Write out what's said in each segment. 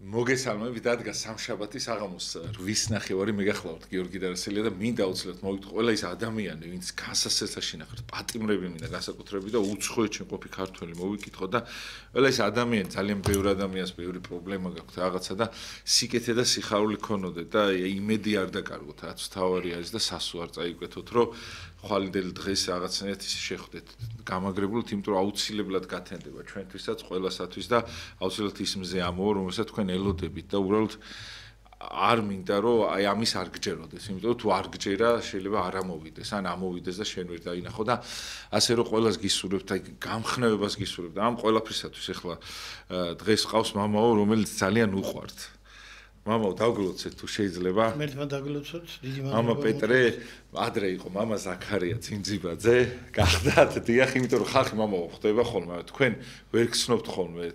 მოგესალმები დადგა სამშაბათი საღამოს 8:30 მეგახლავთ გიორგი დარასელია და მინდა აუცილებლად მოვიტყვი ყველა ის ადამიანი ვინც გასასწრებაში ნახეთ პატიმრები მინდა გასაკუთრებით და უცხოეთში მყოფი ქართველი მოვიკითხო და ყველა ის ადამიანი ძალიან ბევრი ადამიანს ბევრი პრობლემა გაქვთ რაღაცა და სიკეთე და სიხარული ქონოდეთ და იმედი არ დაკარგოთ რაც თავარი არის და სასო არ წაიკვეთოთ რომ ხვალინდელი დღეს რაღაცნაირად ისე შეხვდეთ გამაგრებულად იმიტომ რომ აუცილებლად გათენდება ჩვენთვისაც ყველასათვის და აუცილებლად ის მზე ამოვა რომელსაც თქვენ ელოდებით და უბრალოდ არ მინდა რომ აი ამის არ გჯეროდეს იმიტომ რომ თუ არ გჯერა შეიძლება არ ამოვიდეს ან ამოვიდეს და შენ ვერ დაინახო და ასე რომ ყველას გისურვებთ აი გამხნევებას გისურვებთ ამ ყველაფრისათვის ეხლა დღეს ყავს მამაო რომელიც ძალიან უყვართ მამაო დაგლოცეთ თუ შეიძლება მე თვითონ დაგლოცოთ დიდი მამა პეტრე ადრე იყო მამა ზაქარია წინძიბაძე გახდათ დიახ იმიტომ რომ ხალხი მამაო ხდება ხოლმე თქვენ ვერ გცნობთ ხოლმე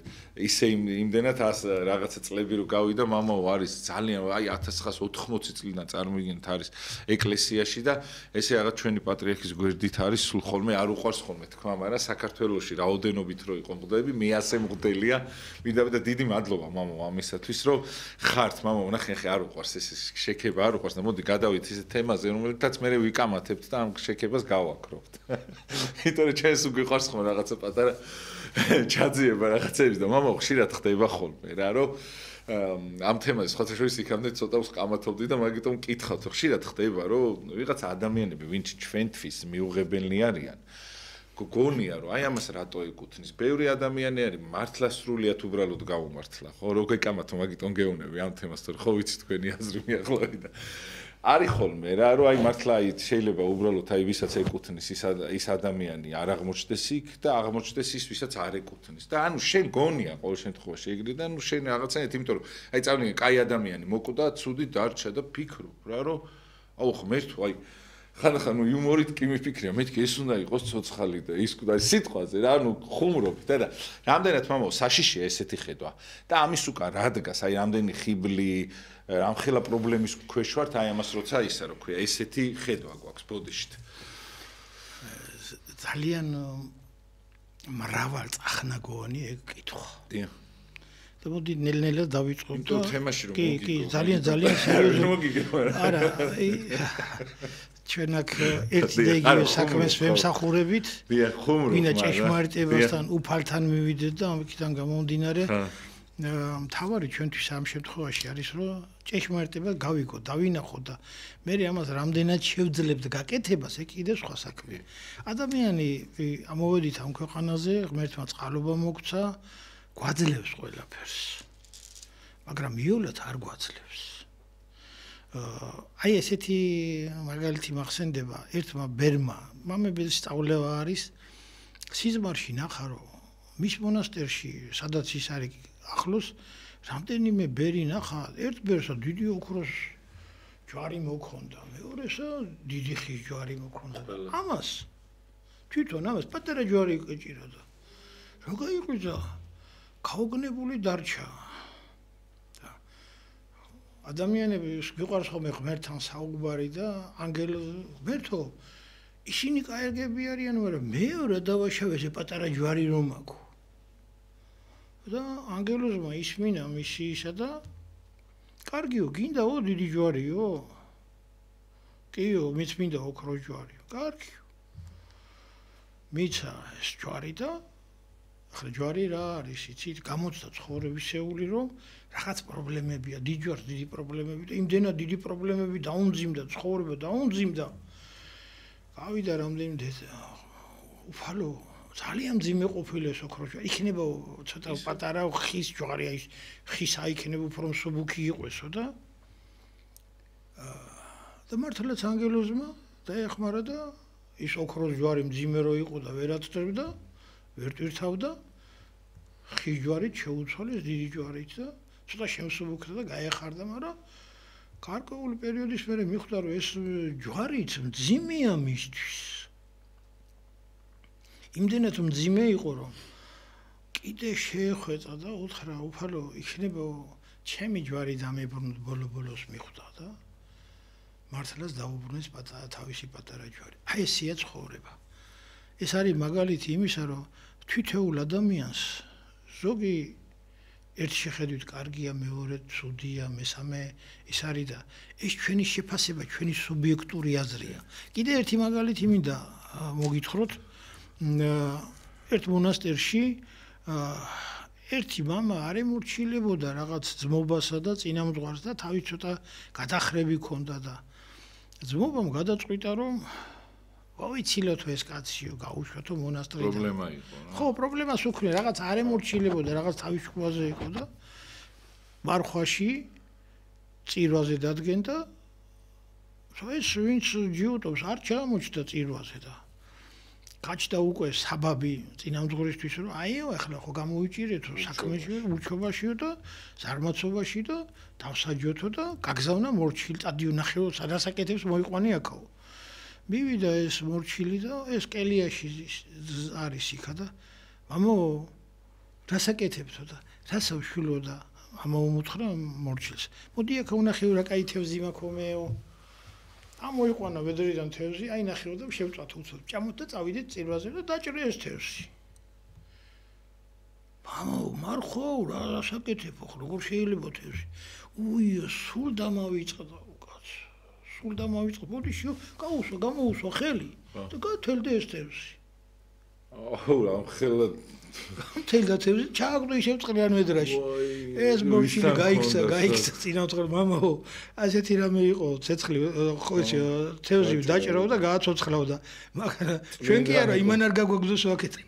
ისე იმდენად რაღაცა წლები რო გავიდა მამაო არის ძალიან აი 1980 წლიდან წარმოვიდგინეთ არის ეკლესიაში და ესე რაღაც ჩვენი პატრიარქის გვერდით არის სულ ხოლმე არ უყვარს ხოლმე თქვა მაგრამ საქართველოში რაოდენობით რო იყო მღვდლები მე ასე მღვდელია მინდა და დიდი მადლობა მამაო ამისათვის რომ ხართ მამაო ნახე ხე არ უყვარს ეს შექება არ უყვარს და მოდი გადავით ისე თემაზე რომელთაც მე ვიკამათებთ და ამ შექებას გავაკრობთ. იმიტომ რომ ჩვენს უგვიყვარს ხოლმე რაღაცა პატარა ჩაძიება რაღაცების და მამა ხშირად ხდება ხოლმე რა რომ ამ თემაზე სხვათა შორის იქამდე ცოტა ვსკამათობდი და მაგიტომ მკითხავთ ხშირად ხდება რომ ვიღაცა ადამიანები ვინც ჩვენთვის მიუღებელნი არიან გონია რომ აი ამას რატო ეკუთვნის ბევრი ადამიანი არის მართლა სრულიად უბრალოდ გაუმართლა ხო რო გეკამათო მაგიტომ გეუნები ამ თემას თორე ხო ვიცი თქვენი აზრი მიახლოვე და არის ხოლმე რა რომ აი მართლა აი შეიძლება უბრალოდ აი ვისაც ეკუთვნის ის ადამიანი არ აღმოჩნდეს იქ და აღმოჩნდეს ის ვისაც არ ეკუთვნის და ანუ შენ გონია ყოველ შემთხვევაში ეგრე და ნუ შენ რაღაცნაირად იმიტომ რომ აი წავლიე კაი ადამიანი მოკვდა ცუდი დარჩა და ფიქრობ რა რომ აუ ღმერთო აი ხანახან ნუ იუმორით კი მიფიქრია მეთქი ეს უნდა იყოს ცოცხალი და ის და სიტყვაზე რა ნუ ხუმრობ და რამდენად მამაო საშიშია ესეთი ხედვა და ამის უკან რა დგას აი რამდენი ხიბლი ამხელა პრობლემის ქვეშ ვართ აი ამას როცა ისა რო ქვია ესეთი ხედვა გვაქვს ბოდიშით ძალიან მრავალ წახნაგოვანი ეგ კითხვა დიახ და მოდი ნელ-ნელა დავიწყოთ და თემაში რომ კი ძალიან სერიოზული არა ჩვენ აქ ერთი და იგივე საქმეს ვემსახურებით დიახ ხუმრობ ვინა ჭეშმარიტებასთან უფალთან მივიდეთ და ამიტომ გამომდინარე მთავარი ჩვენთვის ამ შემთხვევაში არის რომ ჭეშმარიტება გავიგო დავინახო და მე ამას რამდენად შევძლებთ გაკეთებას ეგ კიდე სხვა საქმეა ადამიანი ამოვედით ამ ქვეყანაზე ღმერთმა წყალობა მოგცა გვაძლევს ყველაფერს მაგრამ მიოლად არ გვაძლევს აი ესეთი მაგალითი მახსენდება ერთმა ბერმა მამების სწავლება არის სიზმარში ნახა რომ მის მონასტერში სადაც ის არის ახლოს რამდენიმე ბერი ნახა ერთ ბერსა დიდი ოქროს ჯვარი მოქონდა მეორესა დიდი ხის ჯვარი მოქონდა ამას თვითონ ამას პატარა ჯვარი ეჭიროდა რა გაიყვიძა გაოგნებული დარჩა ადამიანები გიყვარს ხოლმე ღმერთთან საუბარი და ანგელ ღმერთო ისინი კაირგები არიან მაგრამ მეორე დავაშავე ეს პატარა ჯვარი რომ აქვს და ანგელოზმა ისმინა მისი ისა და კარგიო გინდაო დიდი ჯვარიო კიო მის მინდა ოქრო ჯვარიო კარგიო მიცა ეს ჯვარი და ახლა ჯვარი რა არის იცით გამოცდა ცხოვრებისეული რომ რაღაც პრობლემებია დიდ ჯვარს დიდი პრობლემები და იმდენად დიდი პრობლემები დაუნძიმდა ცხოვრება დაუნძიმდა გავიდა რამდენიმე უფალო ძალიან ძიმე ყოფილეს ოქროჯვარი იქნება ცოტა პატარა ხის ჯვარი აი ხის აიქნება უფრო მსუბუქი იყოსო და მართლაც ანგელოზმა დაეხმარა და ის ოქროს ჯვარი მძიმე რო იყო და ვერაცდებდა ვერ ტვირთავდა ხის ჯვარით შეუცვალეს დიდი ჯვარით და ცოტა შემსუბუქდა და გაეხარდა მაგრამ გარკვეული პერიოდის მერე მიხვდა რომ ეს ჯვარიც მძიმეა მისთვის იმდენად მძიმე იყო რომ კიდე შეეხვეწა და უთხრა უფალო იქნება ჩემი ჯვარი დამებრუნოთ ბოლოს მიხვდა და მართლაც დაუბრუნეს თავისი პატარა ჯვარი აი ესეა ცხოვრება ეს არის მაგალითი იმისა რომ თვითეულ ადამიანს ზოგი ერთ შეხედვით კარგია, მეორე ცუდია, მესამე ის არის და ეს ჩვენი შეფასება, ჩვენი სუბიექტური აზრია. კიდე ერთი მაგალითი მინდა მოგითხროთ. ერთ მონასტერში ერთი мама არ ემორჩილებოდა რაღაც ძმობასა და წინამძღვარს და თავი ცოტა გადახრები ქონდა და ძმობამ გადაწყვიტა რომ ვაიცილოთ ეს კაციო, გაუშვათო მონასტრიდან. პრობლემა იყო რა. ხო, პრობლემას უქმნია, რაღაც არ ემორჩილებოდა, რაღაც თავისუფლაზე იყო და მარხვაში წირვაზე დადგენ და ეს ვინც ჯიუტობს არ ჩამოჩნდა წირვაზე და გაჩნდა უკვე საბაბი წინამძღვრისთვის რომ აიო ახლა ხო გამოიჭირეთო საქმეში, ურჩობაშიო და ზარმაცობაში და დავსაჯოთო და გაგზავნა მორჩილი წადიო ნახეო სადასაკეთებს მოიყვანი აქაო. მივიდა ეს მორჩილი და ეს კელიაში არის იქა და მამო რასაკეთებთო და რასავშვილო და მამა უმუთხრა მორჩილს. მოდი აქ უნახეო რა კაი თევზი მაქომეო. ამოიყვანა ვედრიდან თევზი, აი ნახეო და შევწვათ უცებ. ჭამოთ და წავიდეთ წირვაზე და დაჭრე ეს თევზი. მამო მარხო რა საკეთებ ხო როგორ შეიძლება თევზი? უიო სულ დამავიწყდა უკაც. სულ დამავიწყდა. მოდი შევ გაუსვა, გამოუსვა ხელი და გათელდა ეს თევზი. აუ რა ხელად თელდა თევზი ჩააგდო ისევ წყლიან ვედრაში. ეს მორჩილი გაიქცა წინამძღვრ მამაო ასეთი რამე იყო ცეცხლი ხო თევზი დაჭრაო და გააცოცხლავდა მაგრამ ჩვენ კი არა იმან არ გაგვაგზოს ვაკეთებ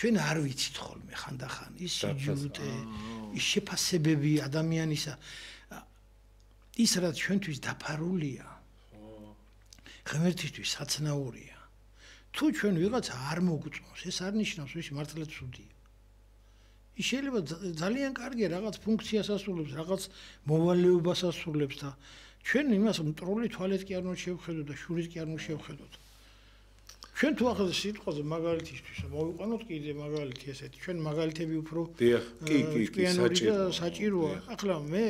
ჩვენ არ ვიცით ხოლმე ხანდახან ის სიჯუტე ის შეფასებები ადამიანისა ის რაც ჩვენთვის დაფარულია ღმერთისთვის საცნაურია თუ ჩვენ ვიღაცა არ მოგწონს ეს არ ნიშნავს ის მართლა ცუდია ის შეიძლება ძალიან კარგია რაღაც ფუნქციას ასრულებს, რაღაც მოვალეობას ასრულებს და ჩვენ იმას მტრული თვალეთ კი არ უნდა შევხედოთ და შურით კი არ უნდა შევხედოთ. ჩვენ თუ ახლა სიტყვაზე მაგალითისთვის მოვიყვანოთ კიდე მაგალითი ესეთი. ჩვენ მაგალითები უფრო საჭიროა. ახლა მე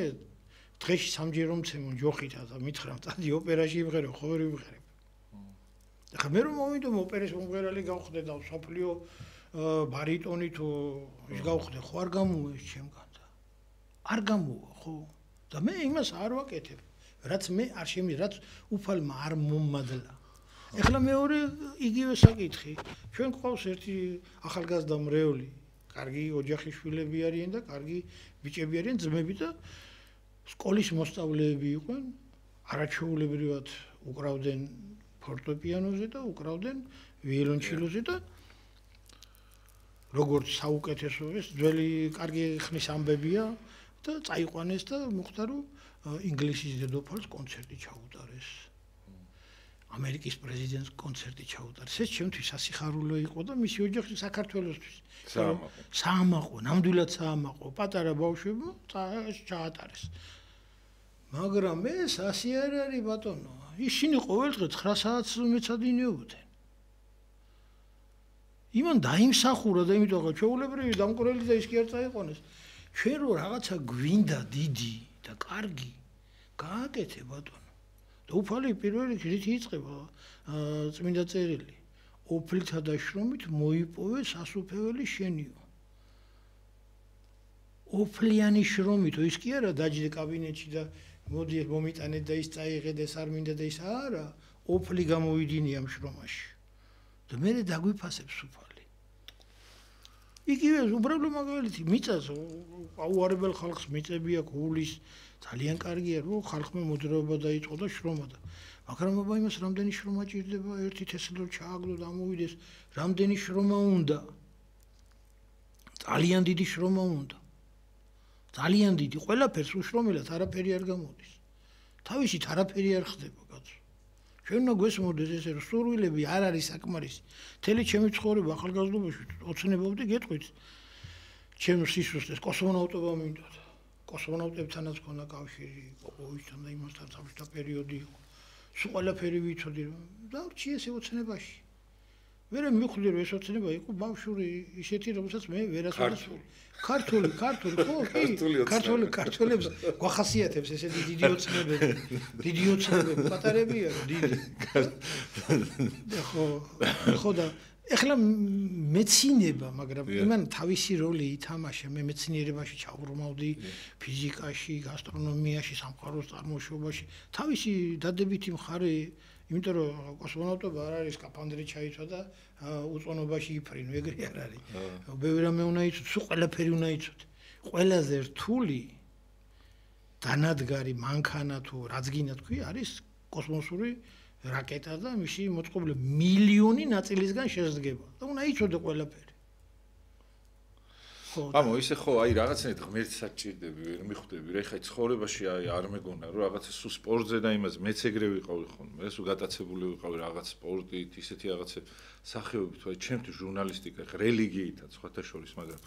დღეში სამჯერ მომცემო ჯოხითა და მითხრა წადი ოპერაში იმღერო, ხო ვერ იმღერებ. ახლა მე რომ მოვიდო ოპერის მომღერალი გავხდე და სოფლიო ბარიტონი თუ ის გავხდე ხო არ გამოვა ეს ჩემგან და არ გამოვა ხო და მე იმას არ ვაკეთებ რაც მე არ რაც უფალმა არ მომმადლა ეხლა მეორე იგივე საკითხი ჩვენ გვყავს ერთი ახალგაზრდა მრევლი კარგი ოჯახის შვილები არიან და კარგი ბიჭები არიან ძმები და სკოლის მოსწავლეები იყვნენ არაჩვეულებრივად უკრავდნენ ფორტეპიანოზე და უკრავდნენ ვიოლონჩელოზე და როგორც საუკეთესო ეს ძველი კარგი ხნის ამბებია და წაიყვანეს და მოხდა რომ ინგლისის დედოფალს კონცერტი ჩაუტარეს. ამერიკის პრეზიდენტს კონცერტი ჩაუტარეს. ეს ჩემთვის სასიხარულო იყო და მისი ოჯახი საქართველოსთვის საამაყო, ნამდვილად საამაყო, პატარა ბავშვებმა ჩაატარეს. მაგრამ ეს ასე არ არის ბატონო. ისინი ყოველდღე 9 საათს მეცადინეობდნენ. იმან დაიმსახურა და იმიტომ რომ ჩვეულებრივი დამკვრელი და ის კი არ წაიყვანეს. ჩვენ რო რაღაცა გვინდა დიდი და კარგი გააკეთე ბატონო. და უფალი პირველი რით იწყება წმინდა წერილი. ოფლითა და შრომით მოიპოვე სასუფეველი შენიო. ოფლიანი შრომით ის კი არა დაჯდე კაბინეტში და მოდი მომიტანეთ და ის წაიღეთ ეს არ მინდა და ის არა. ოფლი გამოვიდინი ამ შრომაში. და მე დაგვიფასებს უფალი. იგივე უბრალო მაგალითი მიწას აუარებელ ხალხს მიწები აქვს ულის ძალიან კარგია რომ ხალხმა მოძრაობა დაიწყო და შრომა და მაგრამ აბა იმას რამდენი შრომა ჭირდება ერთი თესლო ჩააგდო და ამოვიდეს რამდენი შრომა უნდა ძალიან დიდი შრომა უნდა ძალიან დიდი ყველაფერს უშრომელად არაფერი არ გამოდის თავისით არაფერი არ ხდება კაცო ჩვენ უნდა გვესმოდეს ესე რომ სურვილები არ არის საკმარისი. მთელი ჩემი ცხოვრება ახალგაზრდობაში ოცნებობდი გეტყვით. ჩემს სისუსტეს კოსმონავტობა მინდოდა. კოსმონავტებთანაც ქონდა კავშირი, პოპოვიჩთან და იმასთან საბჭოთა პერიოდი იყო. სულ ყველაფერი ვიცოდი რომ დავრჩი ესე ოცნებაში. მერე მივხვდი რომ ეს ოცნება იყო ბავშვური ისეთი რომელსაც მე ვერასოდეს ქართული ხო კი ქართულებს გვახასიათებს ესეთი დიდი ოცნებები პატარებია დიდი ხო და ეხლა მეცინება, მაგრამ იმან თავისი როლი ითამაშა. მე მეცნიერებაში ჩაუბრმავდი, ფიზიკაში, გასტრონომიაში, სამყაროს წარმოშობაში. თავისი დადებითი მხარე, იმიტომ რომ კოსმონავტობა არ არის სკაფანდრი ჩაიცვა და უწონობაში იფრინო, ეგრე არ არის. ბევრი რამე უნდა იცოდე, სულ ყველაფერი უნდა იცოდე. ყველაზე რთული დანადგარი მანქანა თუ რაც გინდა თქვი არის კოსმოსური რაკეტა და მისი მოწყობილება მილიონი ნაწილისგან შედგება და უნდა იცოდე ყველაფერი. ამო ისე ხო აი რაღაცნაირად ღმერთს საჭირდები ვერ მიხვდები რა ხა ცხოვრებაში აი არ მეგონა რომ რაღაცა სულ სპორტზე და იმას მეც ეგრე ვიყავი ხოლმე ეს გატაცებული ვიყავი რაღაც სპორტით ისეთი რაღაცები სახეობით აი ჩემთვის ჟურნალისტიკა ხა რელიგიითაც სხვათა შორის მაგრამ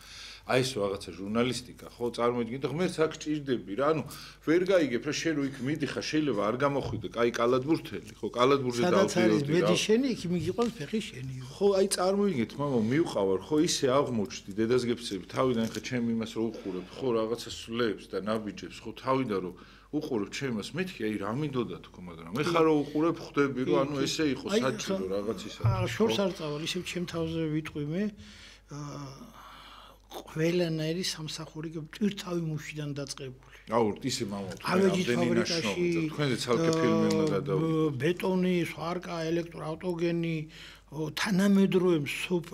აი ეს რაღაცა ჟურნალისტიკა ხო წარმოიდგინე და ღმერთს აქ ჭირდები რა ანუ ვერ გაიგებ რა შენ რო იქ მიდიხარ შეიძლება არ გამოხვიდე კაი კალათბურთელი ხო კალათბურთზე დავდიოდი რა ბედი შენი იქ მიგიყვანს ფეხი შენი ხო აი წარმოიდგინეთ მამა მივყავარ ხო ისე აღმოჩნდი დედას გეფცები თავიდან ხა ჩემ იმას რო უყურებ ხო რაღაცა სულებს და ნაბიჯებს ხო თავიდან რო უყურებ ჩემს მეთქი აი რა მინდოდა თქო მაგრამ ეხლა რო უყურებ ხვდები რომ ანუ ესე იყო საჭირო რაღაცისა შორს არ წავალ ისევ ჩემ თავზე ვიტყვი მე ყველანაირი სამსახური ტვირთავი მუშიდან დაწყებული აუ ისე მამა თქვენი ნაშრომი თქვენზე ცალკე ფილმი უნდა გადავიდეთ ბეტონი სვარკა ელექტროავტოგენი თანამედროვე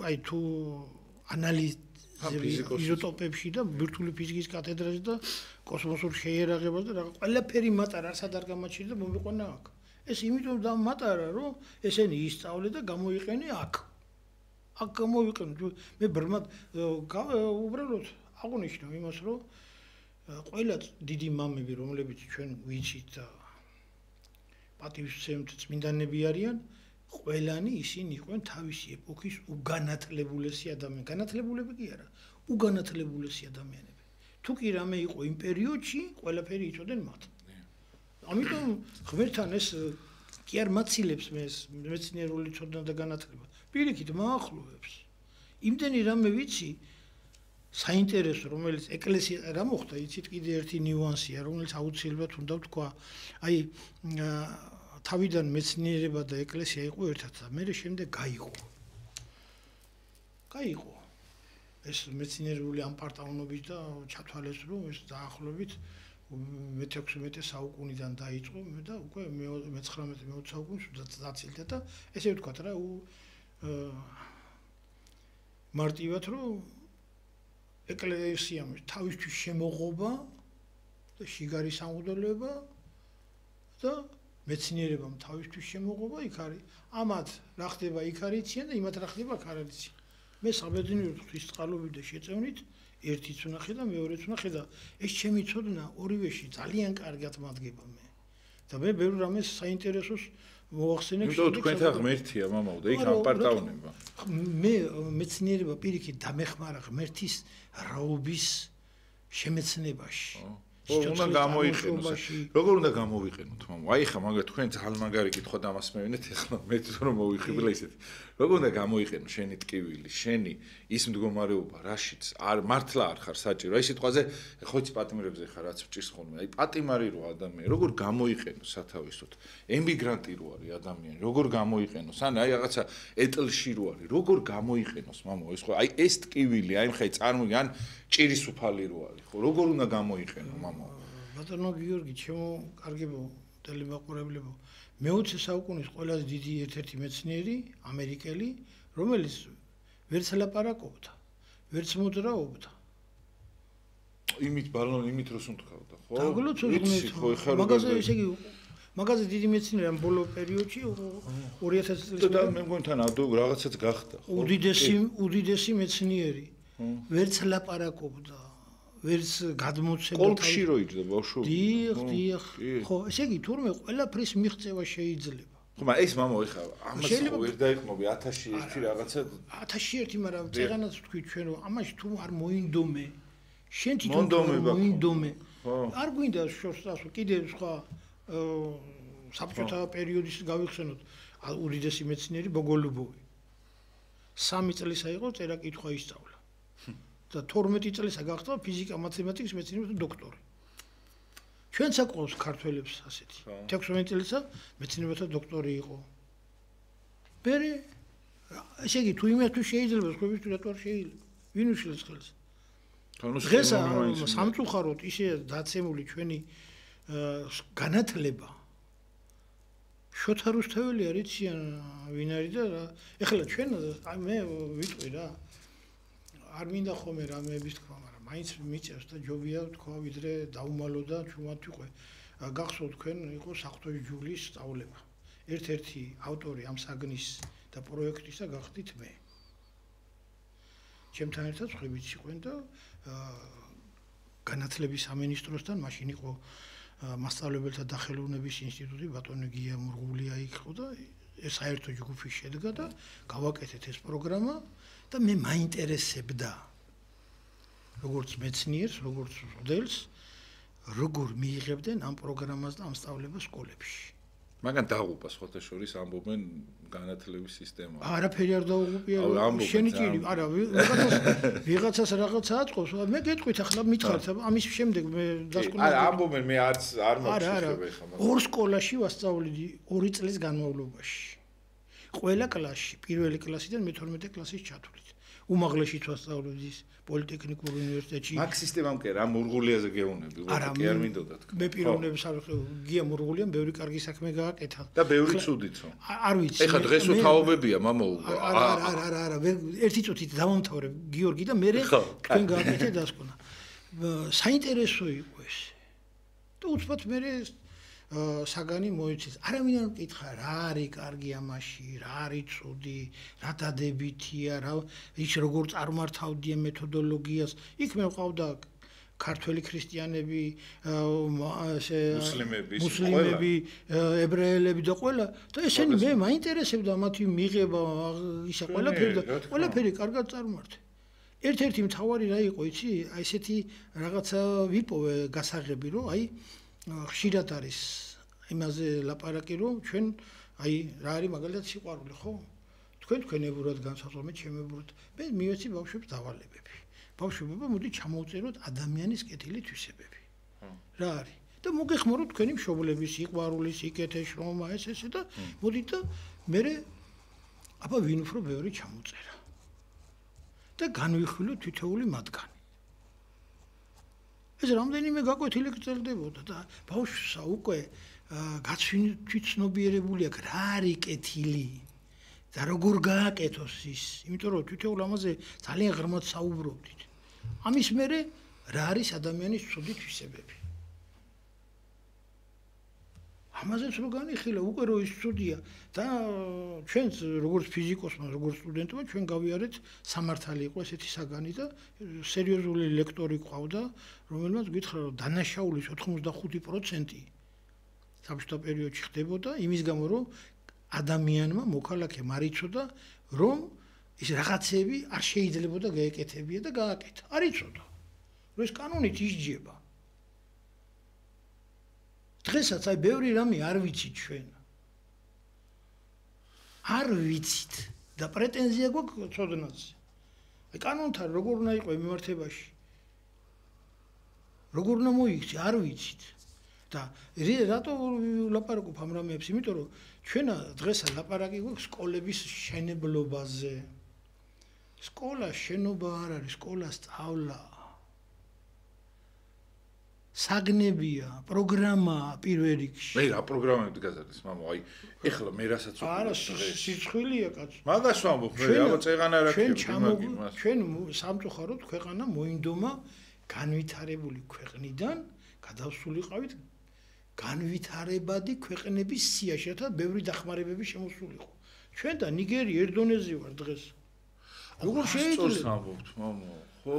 აი თუ ანალიზი იზოტოპებში და ბირთვული ფიზიკის კათედრაზე და კოსმოსურ შეიარაღებას და რაღაც ყველაფერი მატარა არც არ გამაჩნია და მომიყვანა აქ. ეს იმიტომ დამატარა რომ ესენი ისწავლე და გამოიყენე აქ. აქ გამოვიყენე. მე ბრმად უბრალოდ აღნიშნავ იმას რომ ყველა დიდი მამები რომლებიც ჩვენ ვიცით და პატივისცემთ წმინდანები არიან ყველანი ისინი იყვნენ თავისი ეპოქის უგანათლებულესი ადამიანები. განათლებულები კი არა, უგანათლებულესი ადამიანები. თუ კი რამე იყო იმ პერიოდში, ყველაფერი იცოდნენ მათ. ამიტომ ღმერთთან ეს კი არ მაცილებს მეცნიერული ცოდნა და განათლება. პირიქით მაახლოვებს. იმდენი რამე ვიცი საინტერესო რომელიც ეკლესია რა მოხდა, იცით კიდე ერთი ნიუანსია, რომელიც აუცილებლად უნდა ვთქვა. აი თავიდან მეცნიერება და ეკლესია იყო ერთად და მე შემდეგ გაიყო. ეს მეცნიერული ამპარტაუნობით და ჩათვალეს რომ ეს დაახლოებით მე-16 საუკუნიდან დაიწყო და უკვე მე-19-20 საუკუნეში დაწილდა და ესე ვთქვათ რა მარტივად რომ ეკლესიამ თავისთვის შემოღობა და შიგარი სამღვდელოება და მეცნიერებამ თავისთვის შემოღობა იქ არის. ამათ რა ხდება იქ არ იციან და იმათ რა ხდება აქ არ იციან. მე საბედნიეროდ ღვთისწყალობით და შეწევნით ერთიც ვნახე და მეორეც ვნახე და ეს ჩემი ცოდნა ორივეში ძალიან კარგად მადგება მე. და მე ბევრ რამეს საინტერესოს მოახსენებ შეგიძლია თქვენთან ღმერთია მამაო და იქ ამპარტაუნება. მე მეცნიერება პირიქით დამეხმარა ღმერთის რაობის შემეცნებაში. უნდა გამოიყენოს. როგორ უნდა გამოვიყენოთ, მამო? აი ხა მაგა თქვენ ძალიან მაგარი კითხვა დამას მევინეთ, ეხლა მე თვითონ მოვიხიბლა ისეთი. როგორ უნდა გამოიყენო შენი ტკივილი, შენი ის მდგომარეობა, რაშიც არ მართლა არ ხარ საჭირო. აი სიტყვაზე ხო იცი პატიმრებზე ხარ, რაც ვჭირს ხოლმე. აი პატიმარი რო ადამიანი, როგორ გამოიყენო სათავისოდ? ემიგრანტი რო არის ადამიანი, როგორ გამოიყენოს? ან აი რაღაცა ეტლში რო არის, როგორ გამოიყენოს, მამო? ეს ხო აი ეს ტკივილი, აი ხა წარმოიდგინე, ან ჭირის უფალი რო არის, ხო? როგორ უნდა გამოიყენო, მამო? ბატონო გიორგი, ჩემო კარგებო, ტელემაყურებლებო, მე-20 საუკუნის ყველაზე დიდი ერთ-ერთი მეცნიერი, ამერიკელი, რომელიც ვერც ლაპარაკობდა, ვერც მოძრაობდა. იმით დროს უნთქავდა, ხო? დაგლოცოთ მაგაზე ესე იგი მაგაზე დიდი მეცნიერი ამ ბოლო პერიოდში 2000 წელს და მე მგონი თან რაღაცაც გახდა, ხო? უდიდესი მეცნიერი, ვერც ლაპარაკობდა. ვერც გადმოცემა კოლქში რო იჯდა ბავშვი. დიახ. ხო, ესე იგი თურმე ყველაფრის მიღწევა შეიძლება. ხო, მაგრამ ეს მამო ეხა ამას ვერ დაიყნობი 1001 რაღაცა 1001, მაგრამ წეგანაც თქვი ჩვენ რომ ამაში თუ არ მოინდომე, შენ თვითონ მოინდომე. არ გვინდა შორს დასვა, კიდე სხვა საბჭოთა პერიოდის გავიხსენოთ უდიდესი მეცნიერი ბოგოლუბოვი. 3 წელისა იყო წერა-კითხვა ისწავლა. და 12 წელისა გახდა ფიზიკა, მათემატიკის მეცნიერების დოქტორი. ჩვენც აყავს ქართველებს ასეთი. 16 წელისა მეცნიერებათა დოქტორი იყო. მერე ესე იგი თუ იმისთვის შეიძლება სხვებისთვის რატო არ შეიძლება? ვინ უშლის ხელს? დღეს სამწუხაროდ ისე დაცემული ჩვენი განათლება შოთა რუსთაველი არიციან ვინ არის და ეხლა ჩვენ მე ვიტყვი რა არ მინდა ხოლმე რამეების თქვა მაგრამ მაინც მიწევს და ჯობია თქვა ვიდრე დაუმალო და ჩუმად ვიყვე გახსოვთ თქვენ იყო საღვთო ჯულის სწავლება ერთ-ერთი ავტორი ამ საგნის და პროექტისა გახდით მე ჩემთან ერთად ხვივით იყვენ და განათლების სამინისტროსთან მაშინ იყო მასწავლებელთა დახელოვნების ინსტიტუტი ბატონი გია მურღულია იყო და ეს საერთო ჯგუფი შედგა და გავაკეთეთ ეს პროგრამა და მე მაინტერესებდა როგორც მეცნიერს, როგორც მოდელს, როგორ მიიღებდნენ ამ პროგრამას და ამ სწავლებას სკოლებში. მაგან დაღუპა სხვათა შორის ამბობენ განათლების სისტემა. არაფერი არ დაუღუპია. შენი ჭირი, არა, ვიღაცას რაღაცა აწყობს, მე გეტყვით ახლა მითხართ, ამის შემდეგ მე დასკვნები. არა, ამბობენ მე არ მოგწესრიგებ ეხლა. ორ სკოლაში ვასწავლიდი 2 წლის განმავლობაში. ყველა კლასში, პირველი კლასიდან მე-12 კლასის ჩათვლით. უმაღლეშიც ვასწავლედი პოლიტექნიკურ უნივერსიტეტში. მაგ სისტემამ კი რა მურღულიაზე გეუნები, კი არ მინდოდა თქვა. მე პიროვნების გია მურღულიამ ბევრი კარგი საქმე გააკეთა. და ბევრი ცუდიცო. არ ვიცი. ეხლა დღეს უთავობებია მამაო. არა, ერთი წუთით დავამთავრე გიორგი და მე თქვენ გააკეთე დასკვნა. საინტერესო იყო ეს. და უცბად მე საგანი მოიცეს. არავინ არ მკითხა რა არის კარგი ამაში, რა არის ცუდი, რა დადებითია, რა ის როგორ წარმართავდიან მეთოდოლოგიას. იქ მე ვყავდა ქართველი ქრისტიანები, მუსლიმები, ებრაელები და ყველა და ესენი მე მაინტერესებდა მათი მიღება ისა ყველაფერი კარგად წარმართე. ერთ-ერთი მთავარი რა იყო, იცი? აი ესეთი რაღაცა ვიპოვე გასაღები, რომ აი ხშირად არის იმაზე ლაპარაკი რომ ჩვენ აი რა არის მაგალითად სიყვარული ხო? თქვენებურად განსაზღვრეთ ჩემებურად მე მივეცი ბავშვებს დავალებები. ბავშვებო მოდი ჩამოვწეროთ ადამიანის კეთილი თვისებები. რა არის? და მოგეხმაროთ თქვენი მშობლების სიყვარული, სიკეთე, შრომა ესე და მოდით და მე აბა ვინ უფრო ბევრი ჩამოწერა. და განვიხილოთ თითოეული მათგანი. ეს რამდენიმე გაკვეთილი გრძელდებოდა და ბავშვსა უკვე გაცნობიერებული აქვს რა არის კეთილი და როგორ გააკეთოს ის, იმიტომ რომ თითოეულ ამაზე ძალიან ღრმად საუბრობდით. ამის მერე რა არის ადამიანის ცუდი თვისებები. ამაზეც რო განიხილე, უკვე რო ის ცუდია და ჩვენც როგორც ფიზიკოსმა, როგორც სტუდენტმა ჩვენ გავიარეთ სამართალი იყო ესეთი საგანი და სერიოზული ლექტორი ყავდა, რომელმაც გითხრა რომ დანაშაულის 85% საბჭოთა პერიოდში ხდებოდა იმის გამო რომ ადამიანმა მოქალაქემ არ იცოდა რომ ის რაღაცები არ შეიძლებოდა გაეკეთებია და გააკეთა. არ იცოდა. რომ ეს კანონით ისჯება. დღესაც აი ბევრი რამე არ ვიცით ჩვენ. არ ვიცით და პრეტენზია გვაქვს ცოდნაზე. აი კანონთან როგორ უნდა იყოს მიმართებაში? როგორ უნდა მოიქცე? არ ვიცით. და რატო ლაპარაკობ ამ რამეებს? იმიტომ რომ ჩვენა დღესაც ლაპარაკი გვაქვს სკოლების შენებლობაზე. სკოლა შენობა არ არის, სკოლა სწავლა. საგნებია, პროგრამაა პირველ რიგში. მე რა პროგრამები გაზარდეს, მამო, აი, ეხლა მე რასაც ვუყურებ. არა, სიცხვილია კაცო. მაგას ვამბობ, მე აბა წეღან არ აქვს იმაგინას. ჩვენ სამწუხაროდ ქვეყანა მოინდომა განვითარებული ქვეყნიდან გადავსულიყავით განვითარებადი ქვეყნების სიაში, რათა ბევრი დახმარებები შემოსულიყო. ჩვენ და ნიგერი ერთ დონეზე ვარ დღეს. როგორ შეიძლება? ამბობთ, მამო. ხო,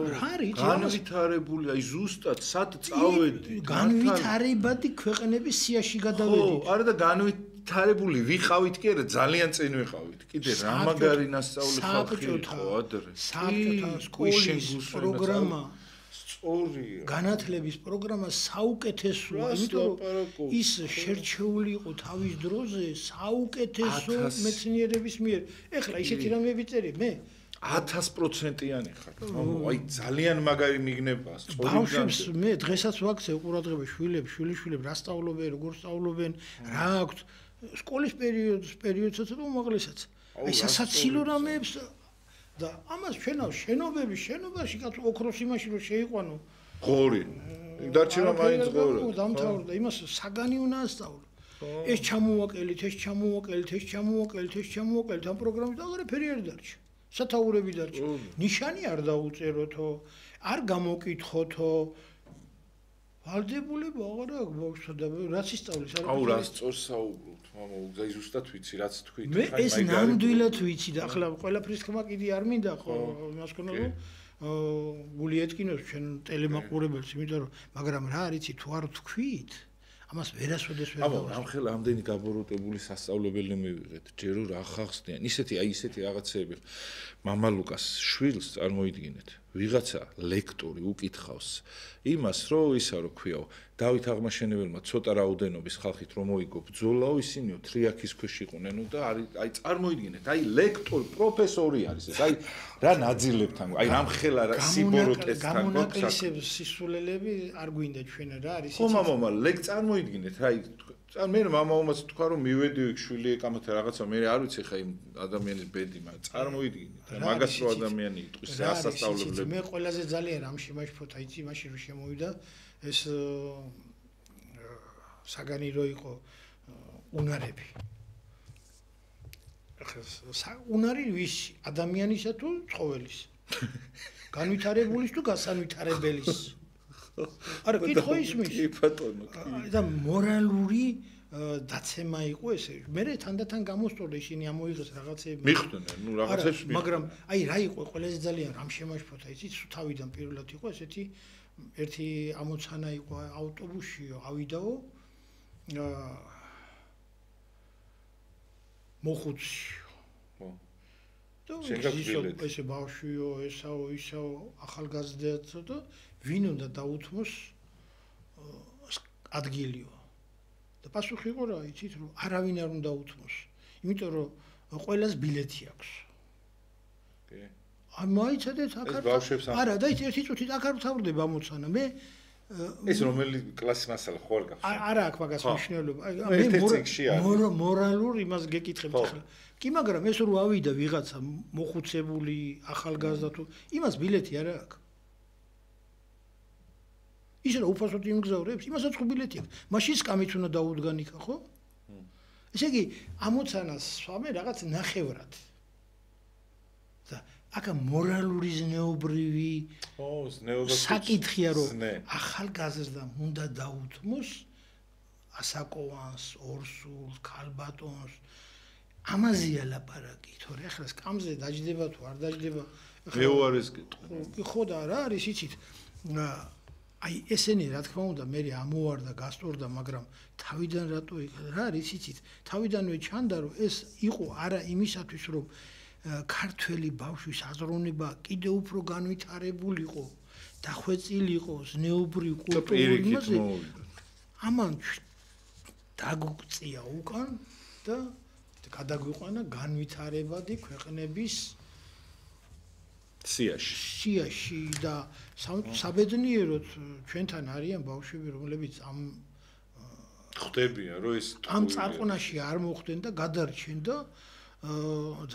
განვითარებული, აი ზუსტად სად წავედი? განვითარებადი ქვეყნების სიაში გადავედი. ხო, არა და განვითარებული ვიყავით კი არა, ძალიან წინ ვიყავით. კიდე რა მაგარი ნასწავლი ხალხი იყო ადრე. საბჭოთა სკოლის პროგრამა სწორია. განათლების პროგრამა საუკეთესოა, იმიტომ რომ ის შერჩეული იყო თავის დროზე საუკეთესო მეცნიერების მიერ. ეხლა ისეთი რამეები წერე მე 1000%-იანი ხარ. აი ძალიან მაგარი მიგნებაა. ბავშვებს მე დღესაც ვაქცევ ყურადღება შვილებს რა სწავლობენ, როგორ სწავლობენ, რა აქვთ სკოლის პერიოდსაც და უმაღლესაც. აი სასაცილო რამეებს და ამას შენობაში კაც ოქროს იმაში რომ შეიყვანო ღორი დარჩება მაინც ღორი დამთავრდა იმას საგანი უნდა ასწავლო ეს ჩამოვაკელით ამ პროგრამით აღარაფერი არ დარჩა სათაურები დარჩა ნიშანი არ დაუწეროთო არ გამოკითხოთო ვალდებულება აღარა აქვს ბავშვთა და რაც ისწავლის არა აუ რას წორს საუბრობთ მამა უგზაი ზუსტად ვიცი რაც თქვით მე ეს ნამდვილად ვიცი და ახლა ყველაფრის ხმა კიდე არ მინდა ხო იმას ქონა რომ გული ეთკინოს ჩვენ ტელემაყურებელს იმიტომ რომ მაგრამ რა არიცი თუ არ თქვით ამას ვერასოდეს ვერ დავასრულებ. ამხელა ამდენი გაბოროტებული სასწავლებელი მივიღეთ. ჯერო რა ხახსნიან. ისეთი რაღაცეები. მამა ლუკას შვილს წარმოიდგინეთ. ვიღაცა ლექტორი უკითხავს იმას, რომ ისა რო ქვიაო, დავით აღმაშენებელმა ცოტა რაოდენობის ხალხით რომ მოიგო ბრძოლაო, ისინიო თრიაქის ქვეშ იყვნენ და აი წარმოიდგინეთ, აი ლექტორი, პროფესორი არის ეს. აი რა ნაძილებთან, აი რამხელა სიბოროტესთან გამონაკლისებს სისულელები არ გვინდა ჩვენ რა არის ხო მამა წარმოიდგინეთ რა მე მამაომაც თქვა რომ მივედი შვილი ეკამათ რაღაცა მე არ ვიცი ხა იმ ადამიანის ბედი მაგრამ წარმოიდგინეთ მაგას რო ადამიანი იტყვის ასასწავლებლები მე ყველაზე ძალიან ამში მაშფოთა იცი მაშინ რომ შემოვიდა ეს საგანი რო იყო უნარები ახლა უნარი ვის ადამიანისა თუ ცხოველის განვითარებულის თუ გასანვითარებელის არა კითხო ისმის კი ბატონო და მორალური დაცემა იყო ესე მე თანდათან გამოსწორდა ისინი ამოიღეს რაღაცეები მიხვდნენ ნუ რაღაცებს მაგრამ აი რა იყო ყველაზე ძალიან რამ შემაშფოთა იცით თავიდან პირველად იყო ესეთი ერთი ამოცანა იყო ავტობუსშიო ავიდაო მოხუცშიო ესე ბავშვიო ესაო ახალგაზრდაო და ვინ უნდა დაუთმოს ადგილიო და პასუხი იყო რა იცით რომ არავინ არ უნდა უთმოს იმიტომ რომ ყველას ბილეთი აქვს კი აი მაიცადეთ აქ არა და ერთი წუთით აქ არ ვთავრდება ამოცანა მე ეს რომელი კლასის მასალა ხო არ გახსოვს არა აქ მაგას მნიშვნელობა მე მორალურ იმას გეკითხებთ ახლა კი მაგრამ ეს რო ავიდა ვიღაცა მოხუცებული ახალგაზრდა თუ იმას ბილეთი არა აქვს ის რა უფასოდ იმგზავრებს იმასაც ხო ბილეთი აქვს მაშინ სკამით უნდა დაუდგან იქა ხო ესე იგი ამოცანას სვამე რაღაც ნახევრად და აკა მორალური ზნეობრივი საკითხია რომ ახალგაზრდამ უნდა დაუთმოს ასაკოვანს ორსულს ქალბატონს ამაზეა ლაპარაკი თორე ახლა სკამზე დაждდება თუ არ დაждდება მე უარეს კითხო ხო და რა არის იცით აი ესენი რა თქმა უნდა მე ამოვარდა გასწორდა მაგრამ თავიდან რატო რა არის იცით თავიდანვე ჩანდა რომ ეს იყო არა იმისათვის რომ ქართველი ბავშვის აზროვნება კიდევ უფრო განვითარებულიყო დახვეწილიყო ზნეობრივ კულტურულ იმაზე ამან დაგუწია უკან და გადაგვიყვანა განვითარებადი ქვეყნების სიაში და საბედნიეროდ ჩვენთან არიან ბავშვები რომლებიც ამ ხდებიან რომ ეს ამ წარყვნაში არ მოხდნენ და გადარჩენ და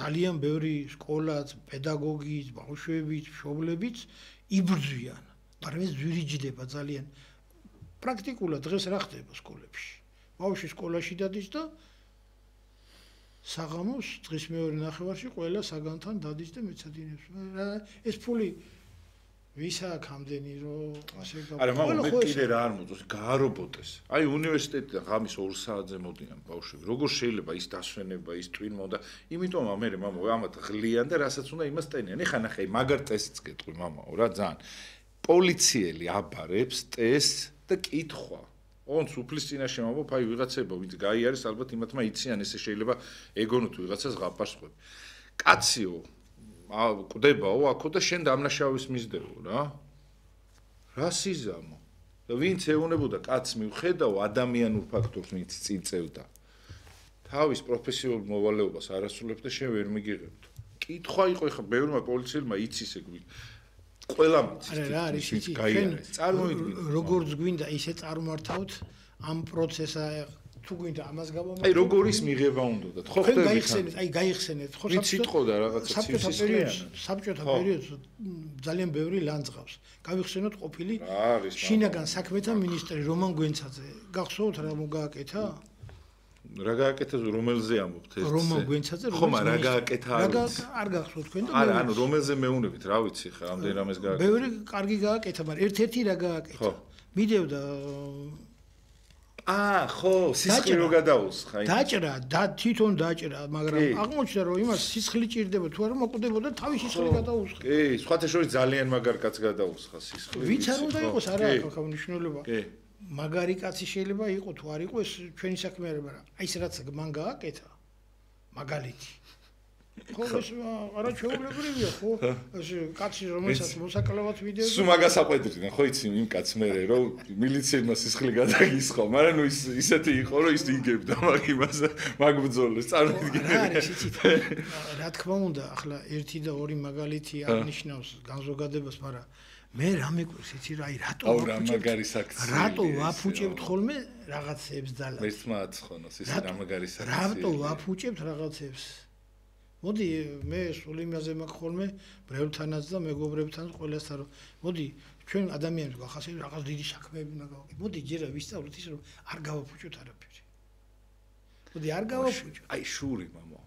ძალიან ბევრი სკოლაც პედაგოგიც ბავშვებიც მშობლებიც იბრძვიან მაგრამ ეს ძვირიჯდება ძალიან პრაქტიკულად დღეს რა ხდება სკოლებში ბავშვი სკოლაში დადის და საღამოს დღის მეორე ნახევარში ყველა საგანთან დადის და მეცადინებს ეს ფული ვის აქვს ამდენი რომ ასე არა მაგრამ მე კიდე რა არ მოწონს გაარობოტეს აი უნივერსიტეტიდან ღამის 2 საათზე მოდიან ბავშვები როგორ შეიძლება ის დასვენება ის ტვინმა და იმიტომ მე მამა ამათ ღლიან და რასაც უნდა იმას ტენიან ეხა ნახე მაგარ ტესტს გეტყვი მამაო რა ძალიან პოლიციელი აბარებს ტესტს და კითხვა ონც უფლის წინაშე მომბობ აი ვიღაცებო ვინც გაიარეს ალბათ იმათმა იციან ესე შეიძლება ეგონოთ ვიღაცას ღაპარს ხვდები კაციო კვდებაო აქო და შენ დამნაშავის მისდევო რა სიზამო და ვინც ეუნებოდა კაცს მივხედავ ადამიანურ ფაქტორს ვინც წინ წევდა თავის პროფესიულ მოვალეობას არასრულებს და შენ ვერ მიგიღებთ კითხვა იყო ხა ბევრმა პოლიციელმა იცის ეგ ყველა რა არის გაიარეს წარმოიდგინე როგორც გვინდა ისე წარმართავთ ამ პროცესა თუ გვინდა ამას გავამართლოთ. აი როგორ ის მიღება უნდათ? ხო ხდება. გაიხსენეთ, ხო სიტყოდა რაღაცა საბჭოთა პერიოდს ძალიან ბევრი ლანძღავს. გავიხსენოთ ყოფილი შინაგან საქმეთა მინისტრი რომან გვენცაძე. გახსოვთ რა მოგააკეთა? რა გააკეთა რომელზე ამბობთ ეს? რომან გვენცაძე ხომ რა გააკეთა? არ გახსოვთ თქვენ და არა, ანუ რომელზე მეუნებით, რა ვიცი ხა, ამდენ რამეს გააკეთა. ბევრი კარგი გააკეთა, მაგრამ ერთ-ერთი რა გააკეთა? მიდევდა ხო, სისხლი რო გადაუსხა. დაჭრა, თვითონ დაჭრა, მაგრამ აღმოჩნდა რომ იმას სისხლი ჭირდება, თუ არა მოკვდებოდა თავის სისხლი გადაუსხა. კი, სხვათა შორის ძალიან მაგარ კაცს გადაუსხა სისხლი. ვიც არ უნდა იყოს, არა აქვს მნიშვნელობა. მაგარი კაცი შეიძლება იყოს თუ არ იყოს, ეს ჩვენი საქმე არა, მაგრამ აი ეს რაც მან გააკეთა, მაგალითი. ხო, ეს არა ჩვეულებრივია, ხო? ეს კაცი რომელსაც მოსაკლავად ვიდეო. სულ მაგას აყვედრდნენ, ხო იცი იმ კაცს მერე, რომ მილიციებმა სისხლი გადაგისხო, მაგრამ ნუ ისეთი იყო, რომ ის იგებდა მაგ იმას, მაგ ბრძოლას წარმოიდგინე. არის იცით. რა თქმა უნდა, ახლა 1 და 2 მაგალითი აღნიშნავს განზოგადებას, მაგრამ მე რა მეკვირს იცი რა, აი რატო ვაფუჭებთ ხოლმე რაღაცებს ძალას. ერთმანეთს ხონოს ის რა მაგარი საქციელი. რატო ვაფუჭებთ რაღაცებს? მოდი მე სულ იმაზე მაქვს ხოლმე ბრევლთანაც და მეგობრებთან ყველასთან რომ მოდი ჩვენ ადამიანებს გვახასიათებს რაღაც დიდი საქმეები უნდა გავაკეთოთ. მოდი ჯერა ვისწავლოთ ის რომ არ გავაფუჭოთ არაფერი. მოდი არ გავაფუჭოთ. აი შური მამა.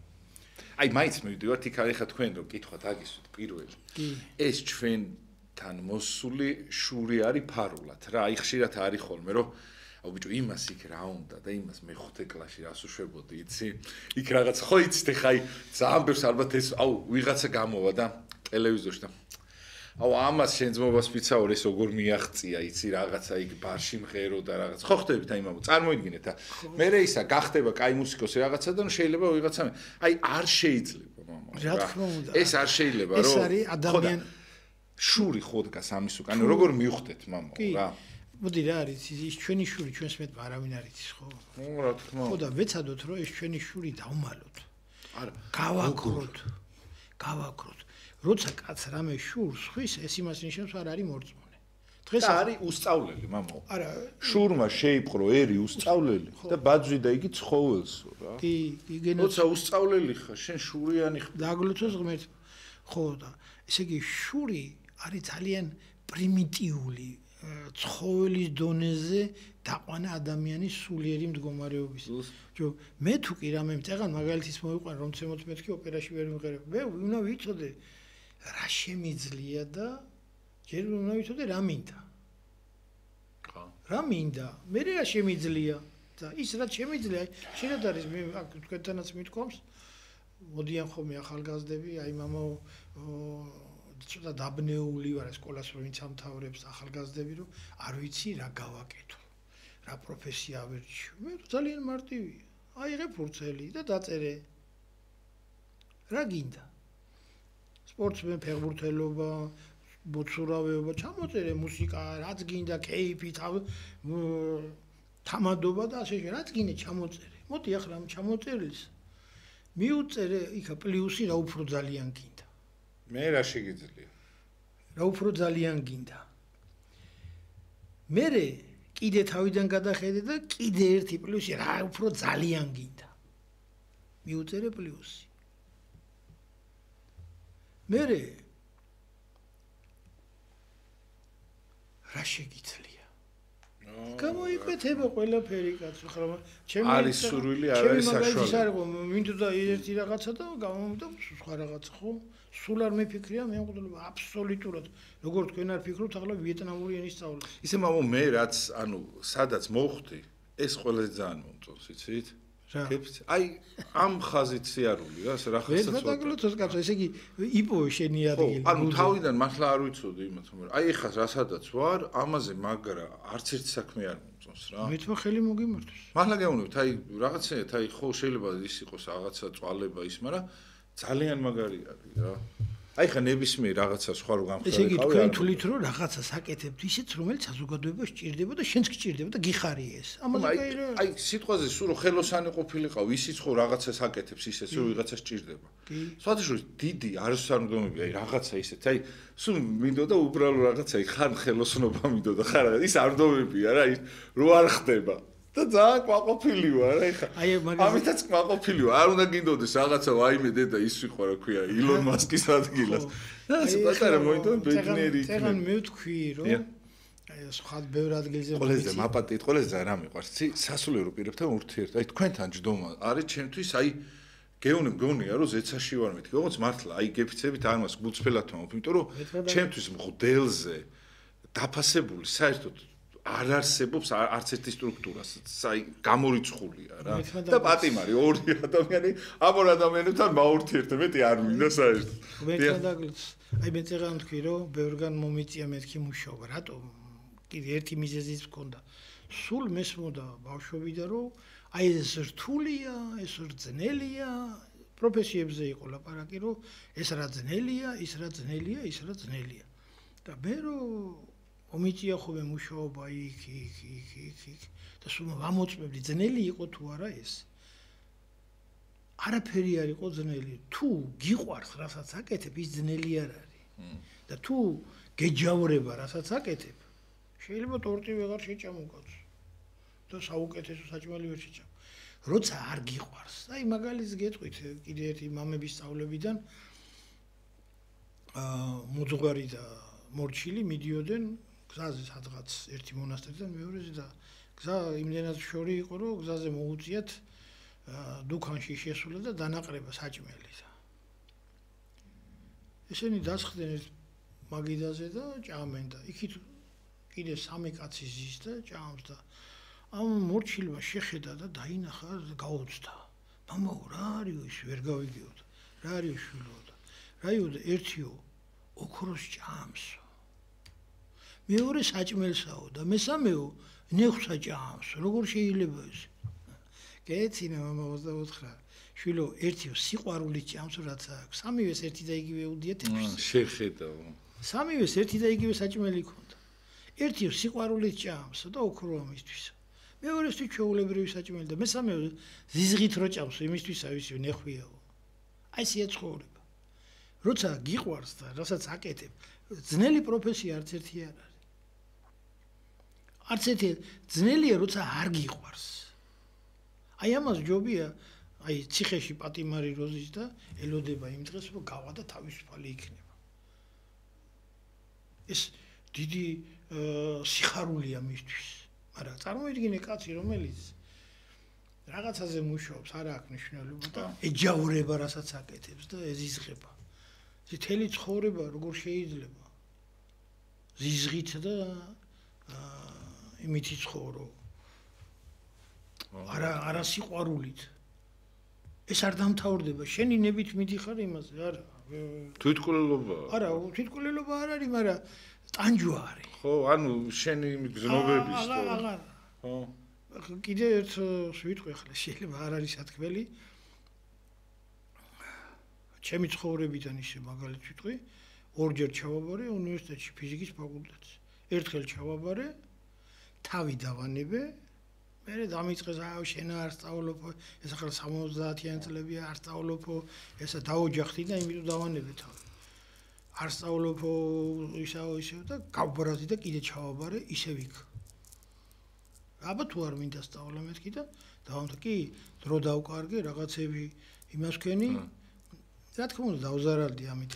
აი მაინც მივიდივართ იქ ახლა თქვენ რომ კითხოთ აგისვით პირველი. ეს ჩვენთან მოსული შური არის ფარულად რა. აი ხშირად არის ხოლმე რომ აუ ბიჭო იმას იქ რა უნდა და იმას მე 5 კლასში რას უშვებოდი იცი იქ რაღაც ხო იცით ხა აი ძალიან ბევრს ალბათ ეს აუ ვიღაცა გამოვა და ტელევიზორში და აუ ამას შენ ძმობას ფიცაურ ეს როგორ მიაღწია იცი რაღაცა იქ ბარში მღერო და რაღაც ხო ხდებით აი მამო წარმოიდგინეთ მე ისა გახდება კაი მუსიკოსი რაღაცა და შეიძლება ვიღაცა აი არ შეიძლება მამო რა თქმა უნდა ეს არ შეიძლება რომ ეს არის ადამიან შური ხო დგას ამის უკან როგორ მივხვდეთ მამო რა მოდი რა არის ის ჩვენი შური ჩვენს მეტ არავინ არ იცის ხო? რა თქმა უნდა. ხო და ვეცადოთ რომ ეს ჩვენი შური დავმალოთ. არა, გავაკროთ. როცა კაც რამე შურს ხვის, ეს იმას ნიშნავს არ არის მორწმუნე. დღეს არის უსწავლელი, მამო. არა, შურმა შეიპყრო ერი უსწავლელი და ბაძვი და იგი ცხოველსო რა. კი, როცა უსწავლელი ხარ, შენ შურიანი ხარ. დაგლოცოს ღმერთ. ხო და ესე იგი შური არის ძალიან პრიმიტიული ცხოველის დონეზე დაყვანა ადამიანის სულიერი მდგომარეობის. მე თუ კი რამე მწეგან მაგალითის მოვიყვან რომ 14 მეთქი ოპერაში ვერ ვიღერებ. მე უნდა ვიცოდე რა შემიძლია და ჯერ უნდა ვიცოდე რა მინდა. ხო. რა მინდა? მე რა შემიძლია და ის რაც შემიძლია, შეიძლება არის მე თქვენთანაც მithქვამს. მოდიან ხოლმე ახალგაზრდები, აი მამა ცოტა დაბნეული ვარ სკოლას ვინც ამთავრებს ახალგაზრდები რომ არ ვიცი რა გავაკეთო რა პროფესია ავერჩიო მე ძალიან მარტივია აიღე ფურცელი და დაწერე რა გინდა სპორტსმენ ფეხბურთელობა მოცურავეობა ჩამოწერე მუსიკა რაც გინდა კეიფი თამადობა და ასე რაც გინდა ჩამოწერე მოდი ახლა ამ ჩამოწერილს მიუწერე იქა პლუსი რა უფრო ძალიან გინდა მე რა შეგიძლია? რა უფრო ძალიან გინდა? მე კიდე თავიდან გადახედე და კიდე ერთი პლუსი რა უფრო ძალიან გინდა? მიუწერე პლუსი. მე რა შეგიძლია? გამოიკვეთება ყველაფერი კაცო ხომ ჩემი არის სურვილი არ არის საშუალება მინდოდა ერთი რაღაცა და გამომდა სხვა რაღაცა ხო სულ არ მეფიქრია მე მყოლობა აბსოლუტურად როგორ თქვენ არ ფიქრობთ ახლა ვიეტნამური ენის სწავლა ისე მამო მე რაც ანუ სადაც მოვხვდი ეს ყველაზე ძალიან მომწონს იცით აი ამ ხაზით სიარული რა ხაზსაც ვერ დაგლოცოს კაცო ესე იგი იპოვე შენი ადგილი ანუ თავიდან მართლა არ ვიცოდი იმათ მაგრამ აი ხა რასადაც ვარ ამაზე მაგრა არც ერთი საქმე არ მომწონს რა მე თვითონ ხელი მოგიმართოს მართლა გეუბნებთ აი რაღაცა აი ხო შეიძლება ის იყოს რაღაცა წვალება ის მაგრამ ძალიან მაგარი არის რა აი ხა ნებისმიერ რაღაცა სხვა რო გამხდარი ესე იგი თქვენ თulit რომ რაღაცა საკეთებთ ისიც რომელიც საზოგადოებას სჭირდება და შენც გჭირდება და გიხარია ეს ამაზე აი სიტყვაზე სულ რო ხელოსანი ყოფილიყავ ისიც ხო რაღაცა საკეთებს ისეც რომ ვიღაცა სჭირდება სხვათა შორის დიდი არასწარმდგომები აი რაღაცა ისეთ აი სულ მინდოდა უბრალო რაღაცა ხან ხელოსნობა მინდოდა ხარ ის არდომებია რა ის რო არ ხდება და ძალიან კმაყოფილი ვარ ეხა. ამითაც კმაყოფილი ვარ. არ უნდა გინდოდეს რაღაცა ვაიმე დედა ის ვიყო რა ქვია ილონ მასკის ადგილას. და პატარა მოიტოვე ბედნიერი იქნება. წეგან მე ვთქვი რომ აი სხვა ბევრ ადგილზე ყველაზე მაპატით ყველაზე რა მიყვარს ცი სასულიერო პირებთან ურთიერთ აი თქვენთან ჯდომა არის ჩემთვის აი გეუნე მგონია რომ ზეცაში ვარ მეთქი როგორც მართლა აი გეფიცებით არ მას გულწრფელად ვამბობ იმიტომ რომ ჩემთვის მღვდელზე დაფასებული საერთოდ არ არსებობს არც ერთი სტრუქტურას აი გამორიცხულია რა და პატიმარი ორი ადამიანი ამ ორ ადამიანებთან მაურთიერთე მეტი არ მინდა საერთოდ აი მე წერან თქვი რომ ბევრგან მომიწია მეთქი მუშაობა რატომ კიდე ერთი მიზეზიც მქონდა სულ მესმოდა ბავშვობიდან რომ აი ეს რთულია ეს ძნელია პროფესიებზე იყო ლაპარაკი რომ ეს რა ძნელია ის რა ძნელია ის რა ძნელია და მე რომ მომიწია ხოლმე მუშაობა იქ და სულ ვამოწმებდი ძნელი იყო თუ არა ეს არაფერი არ იყო ძნელი თუ გიყვარს რასაც აკეთებ ის ძნელი არ არის და თუ გეჯავრება რასაც აკეთებ შეიძლება ტორტი ვეღარ შეჭამო კაცს და საუკეთესო საჭმელი ვერ შეჭამ როცა არ გიყვარს აი მაგალითს გეტყვით კიდე ერთი მამების სწავლებიდან მოძღვარი და მორჩილი მიდიოდნენ გზაზე სადღაც ერთი მონასტერიდან მეორეზე და გზა იმდენად შორი იყო რომ გზაზე მოუწიათ დუქანში შესულა და დანაყრება საჭმელი და ესენი დასხდნენ ერთ მაგიდაზე და ჭამენ და იქით კიდე სამი კაცი ზის და ჭამს და ამ მორჩილმა შეხედა და დაინახა გაუცდა მამაო რა არისო ის ვერ გავიგეოთ რა არისო შვილო და რაიო და ერთიო ოქროს ჭამსო მეორე საჭმელსაო და მესამეო ნეხვსა ჭამს როგორ შეიძლება ეს კეცინა მამა 24 შვილო ერთიო სიყვარულით ჭამს რაც აქვს სამივეს ერთი და იგივე უდიეთებს შეხედა სამივეს ერთი და იგივე საჭმელი ქონდა ერთიო სიყვარულით ჭამს და ოქროა მისთვის მეორესთვის ჩვეულებრივი საჭმელი და მესამეო ზიზღით რო ჭამს იმისთვისა ვისი ნეხვიაო აი ესეა ცხოვრება როცა გიყვარს და რასაც აკეთებ ძნელი პროფესია არც ერთი არ არის არც ერთი ძნელია როცა არ გიყვარს აი ამას ჯობია აი ციხეში პატიმარი როზის და ელოდება იმ დღეს რომ გავა და თავისუფალი იქნება ეს დიდი სიხარულია მისთვის მაგრამ წარმოიდგინე კაცი რომელიც რაღაცაზე მუშაობს არ აქვს მნიშვნელობა და ეჯავრება რასაც აკეთებს და ეზიზღება თელი ცხოვრება როგორ შეიძლება ზიზღით და იმითი ცხოვრო არა სიყვარულით ეს არ დამთავრდება შენი ნებით მიდიხარ იმაზე არა თვითკვლელობა არა თვითკვლელობა არ არის მაგრამ ტანჯვა არის ხო ანუ შენი გზნობების აღარ ხო კიდე ერთ ვიტყვი ახლა შეიძლება არ არის სათქმელი ჩემი ცხოვრებიდან ისე მაგალითად ვიტყვი ორჯერ ჩავაბარე უნივერსიტეტში ფიზიკის ფაკულტეტზე ერთხელ ჩავაბარე თავი დავანებე მე დამიწყეს შენ არ სწავლობ ეს ახლა 70-იანი წლებია არ სწავლობ ესა დაოჯახდი და იმიტომ დავანებე თავი არ სწავლობ ისევ და გავბრაზდი და კიდე ჩავაბარე ისევ იქ აბა თუ არ მინდა სწავლა მეთქი და დავამთა კი დრო დავკარგე რაღაცები იმას ვქენი რა თქმა უნდა დავზარალდი ამით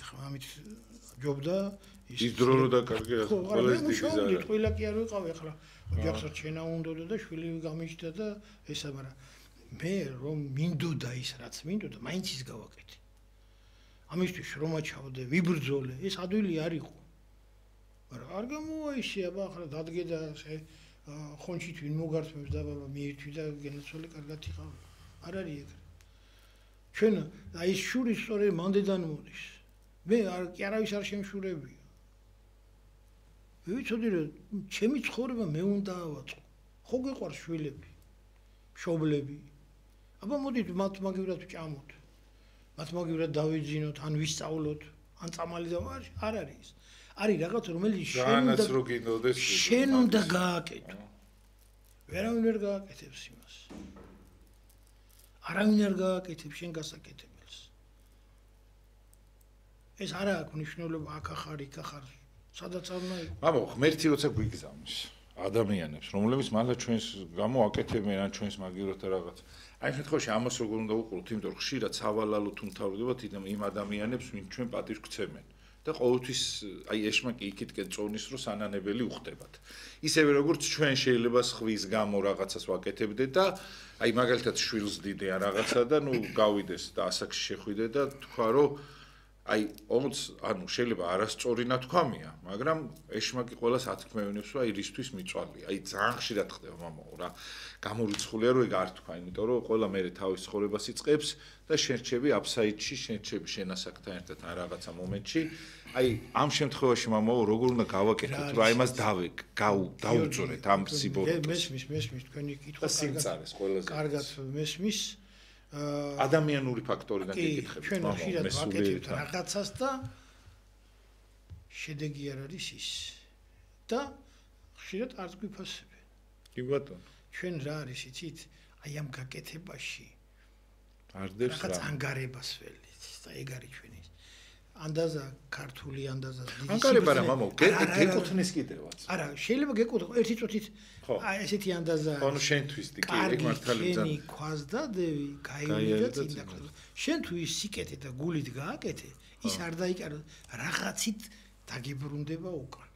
ჯობდა ის დრო რო დაკარგე ყველა ის დიდი ზარა ყველა კი არ ვიყავი ახლა ოჯახსაც შენა უნდოდა და შვილი გამიჩნდა და ესა მაგრამ მე რომ მინდოდა ის რაც მინდოდა მაინც ის გავაკეთე ამისთვის რომ აჩავდე ვიბრძოლე ეს ადვილი არ იყო მაგრამ არ გამოაიშე აბა ახლა დადგე და ხონჩი თვინ მოგართმევს და ბაბა მიირთვი და გენაცვალე კარგად იყავ არ არის ეგრე ჩვენ აი ეს შური სწორედ მანდედან მოდის მე კი არავის არ შემშურებია ვიცოდი რომ ჩემი ცხოვრება მე უნდა ავაწყო ხო გეყვარს შვილები მშობლები აბა მოდით მათ მაგივრად ვჭამოთ მათ მაგივრად დავიძინოთ ან ვისწავლოთ ან წამალი და არ არის არის რაღაც რომელიც შენ უნდა გააკეთო ვერავინ ვერ გააკეთებს იმას არავინ არ გააკეთებს შენ გასაკეთებელს ეს არა აქვს მნიშვნელობა აქ ახარ იქ ახარ სადაც არ უნდა იყოს მამო ღმერთი როცა გვიგზავნის ადამიანებს, რომლებიც მართლა ჩვენს გამოაკეთებენ ან ჩვენს მაგივროთა რაღაც. აი ამ შემთხვევაში ამას როგორ უნდა უყუროთ, იმიტომ რომ ხშირად სავალალოდ უმთავრდებათ იმ ადამიანებს, ვინც ჩვენ პატივს გცემენ. და ყოველთვის აი ეშმაკი იქითკენ წონის რო სანანებელი უხდებათ. ისევე როგორც ჩვენ შეიძლება ხვის გამო რაღაცას ვაკეთებდეთ და აი მაგალითად შვილს დიდე ან რაღაცა და ნუ გავიდეს და ასაკში შეხვიდე და თქვა რომ აი ომც ანუ შეიძლება არასწორი ნათქვამია, მაგრამ ეშმაკი ყველას ათქმევინებს რომ აი რისთვის მიწვალია. აი ძალიან ხშირად ხდება მამაო რა. გამორიცხულია რომ ეგ არ თქვა, იმიტომ რომ ყველა მერე თავის ცხოვრებას იწყებს და შენრჩები აფსაიდში, შენრჩები შენასაკთან ერთად ან რაღაცა მომენტში. აი ამ შემთხვევაში მამაო როგორ უნდა გავაკეთოთ, რომ აი მას დაუწურეთ ამ სიბოროტეს. მესმის თქვენი კითხვა. და სიმწარეს ყველაზე. კარგად მესმის. ადამიანური ფაქტორიდან გიკითხებით, ჩვენ ხშირად ვაკეთებთ რაღაცას და შედეგი არ არის ის. და ხშირად არც გვიფასებენ. კი ბატონო. ჩვენ რა არის იცით? აი ამ გაკეთებაში არდებს რაღაც ანგარებას ველით და ეგ არის ჩვენი ანდაზა ქართული ანდაზა დიდი ანგარება რა მამო გეკუთვნის კიდევაც არა შეიძლება გეკუთვნო ერთი წუთით აი ესეთი ანდაზა ხო ნუ შენთვის კი ეგ მართალია შენი ქვაზდადევი გაივიდა წინდა შენ თუ ის სიკეთე და გულით გააკეთე ის არ დაიკარო რაღაცით დაგიბრუნდება უკან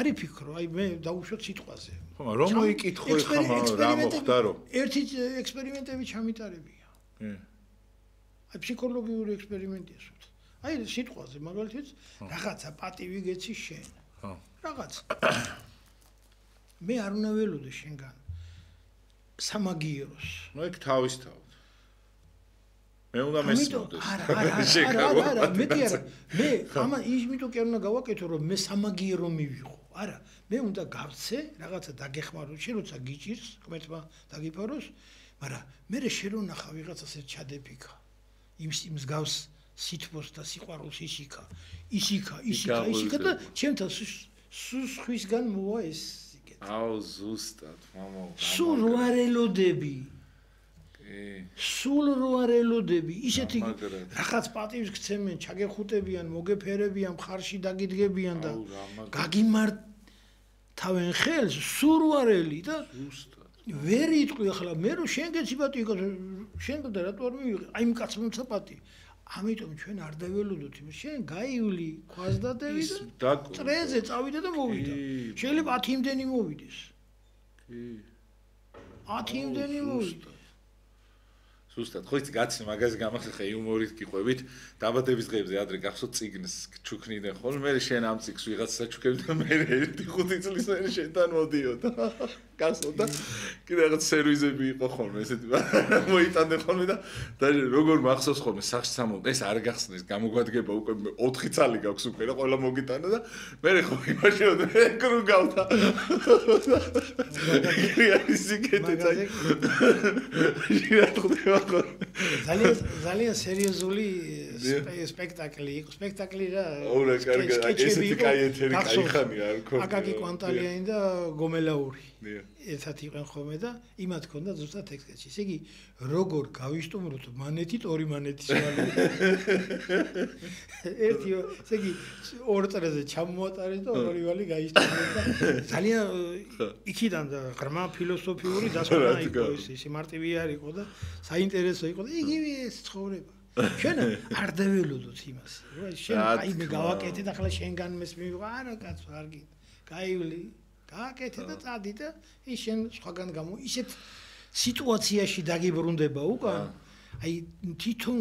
არი ფიქრო აი მე დაუშვოთ სიტყვაზე ხო რომ მოიკითხო ხმა რა მოხდა რომ ერთი ექსპერიმენტები ჩამიტარებია აი ფსიქოლოგიური ექსპერიმენტია სულ აი სიტყვაზე მაგალითად რაღაცა პატივი გეცი შენ ხო რაღაც მე არ უნდა ველოდე შენგან სამაგიეროს ნუ ეგ თავისთავად მე უნდა მესმოდეს არა მეტი არა მე ამა იმიტომ კი არ უნდა გავაკეთო რომ მე სამაგიერო მივიღო არა მე უნდა გავცე რაღაცა დაგეხმარო შენ როცა გიჭირს ღმერთმა დაგიფაროს მაგრამ მე შენ რო ნახა ვიღაცას ერთ ჩადეფიქა იმ მსგავს სითბოს და სიყვარულს ისიქა და ჩემთან სხვისგან მოვა ეს სიკეთე აუ ზუსტად მამა სულ რო არ ელოდები სულ რო არ ელოდები ისეთი რაღაც პატივს გცემენ ჩაგეხუტებიან მოგეფერებიან მხარში დაგიდგებიან და გაგიმართავენ ხელს სულ რო არ ელი და ზუსტად ვერ იტყვი ახლა მე რო შენ გეციბატი იქ შენ და რატო არ მივიღე აი იმ კაცს მომცაპატი ამიტომ ჩვენ არ დაველოდოთ იმ შენ გაივლი ქვაზდადევი და წრეზე წავიდა და მოვიდა შეიძლება 10 იმდენი მოვიდეს კი 10 იმდენი მოვიდა ზუსტად ხო იცი გაცნი მაგაზე გამახსენე იუმორით გიყვებით დაბადების დღეებზე ადრე გახსოვთ წიგნს ჩუქნიდნენ ხოლმე მე შენ ამ წიგს ვიღაც საჩუქებდი და მე 1-5 წლის მერე შენთან მოდიოდა გახსოვთ და კიდე რაღაც სერვიზები იყო ხოლმე ესეთი მოიტანდნენ ხოლმე და როგორ მახსოვს ხოლმე სახში სამომდ ეს არ გახსნეს გამოგვადგება უკვე 4 წალი გაქვს უკვე რა ყველა მოგიტანა და მე ხო იმაში ეკრუ გავდა ისიკეთე წაი ძალიან სერიოზული სპექტაკლი იყო სპექტაკლი რა ოღონდ კარგი ესეთი კაი ეთერი კაი ხანია არ მქონდა აკაკი კვანტალიანი და გომელაური ერთად იყვნენ ხოლმე და იმათ ქონდა ზუსტად ტექსტში ესე იგი როგორ გავისტუმროთ მანეთით ორი მანეთის ვალი ერთი ესე იგი ორ წრეზე ჩამოატარეს და ორი ვალი გაისტუმრეთ და ძალიან იქიდან და ღრმა ფილოსოფიური დასკვნა იყო ეს მარტივი არ იყო და საინტერესო იყო და იგივე ეს ცხოვრება შენ არ დაველოდოთ იმას რა შენ აი მე გავაკეთე და ახლა შენგან მეს მივიღო არა კაცო არ გინდა გაივლი გააკეთე და წადი და ის შენ სხვაგან გამო ისეთ სიტუაციაში დაგიბრუნდება უკან აი თვითონ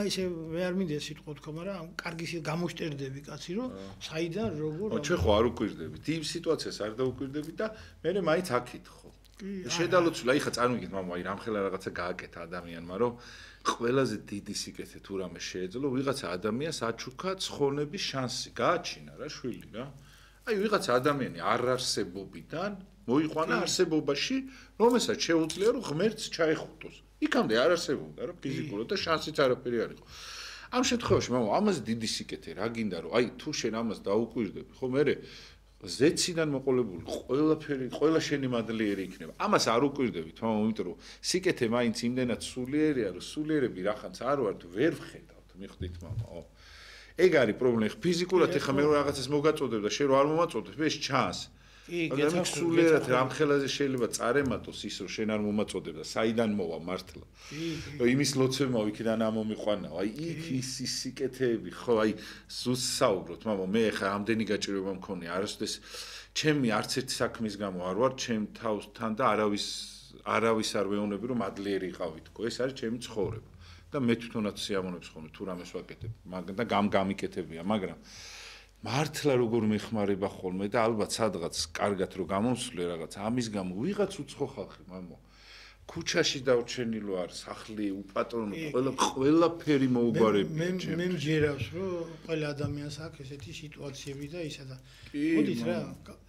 ესე მე არ მინდა სიტყვა თქვა მაგრამ კარგი გამოშტერდები კაცი რომ საიდან როგორ ჩვენ ხო არ უკვირდებით იმ სიტუაციას არ დაუკვირდებით და მე მაინც აკითხო შედალოცვლა იხა წარმოგიდგენთ მამა აი რამხელა რაღაცა გააკეთა ადამიანმა რომ ყველაზე დიდი სიკეთე თუ რამე შეეძლო ვიღაცა ადამიანს აჩუქა ცხონების შანსი გააჩინა რა შვილი რა აი ვიღაცა ადამიანი არარსებობიდან მოიყვანა არსებობაში რომელსაც შეუძლია რომ ღმერთს ჩაეხუტოს იქამდე არ არსებობდა რა ფიზიკურად და შანსიც არაფერი არ იყო ამ შემთხვევაში მამა ამაზე დიდი სიკეთე რა გინდა რომ აი თუ შენ ამას დაუკვირდები ხო მე ზეციდან მოყოლებული ყველაფერი ყველა შენი მადლიერი იქნება ამას არ უკვირდებით მამა იმიტომ რომ სიკეთე მაინც იმდენად სულიერია რომ სულიერები რახანს არ ვართ ვერ ვხედავთ მიხვდით მამაო ეგ არის პრობლემა. ფიზიკურად ეხა მე რაღაცას მოგაწოდებ და შენ რო არ მომაწოდებ, ეს ჩანს. მაგრამ სულიერად რამხელაზე შეიძლება წარემატოს ის რომ შენ არ მომაწოდებ და საიდან მოვა მართლა. იმის ლოცვებმა იქიდან ამომიყვანაო. აი იქ ის სიკეთეები ხო აი ზუსტ საუბრობთ, მამა მე ეხა ამდენი გაჭირვება მქონია, არასდროს ჩემი არც ერთი საქმის გამო არ ვარ ჩემ თავთან და არავის არ ვეუბნები რომ ადლიერი იყავითო. ეს არის ჩემი ცხოვრება. და მე თვითონაც სიამოვნებს ხოლმე თუ რამეს ვაკეთებ, მაგრამ და გამიკეთებია, მაგრამ მართლა როგორ მეხმარება ხოლმე და ალბათ სადღაც კარგად რო გამომსვლე რაღაც ამის გამო ვიღაც უცხო ხალხი მამო ქუჩაში დავჩენილო არის სახლი უპატრონო ყველაფერი მოუგვარებია მე მჯერავს რომ ყველა ადამიანს აქვს ესეთი სიტუაციები და ისა და მოდით რა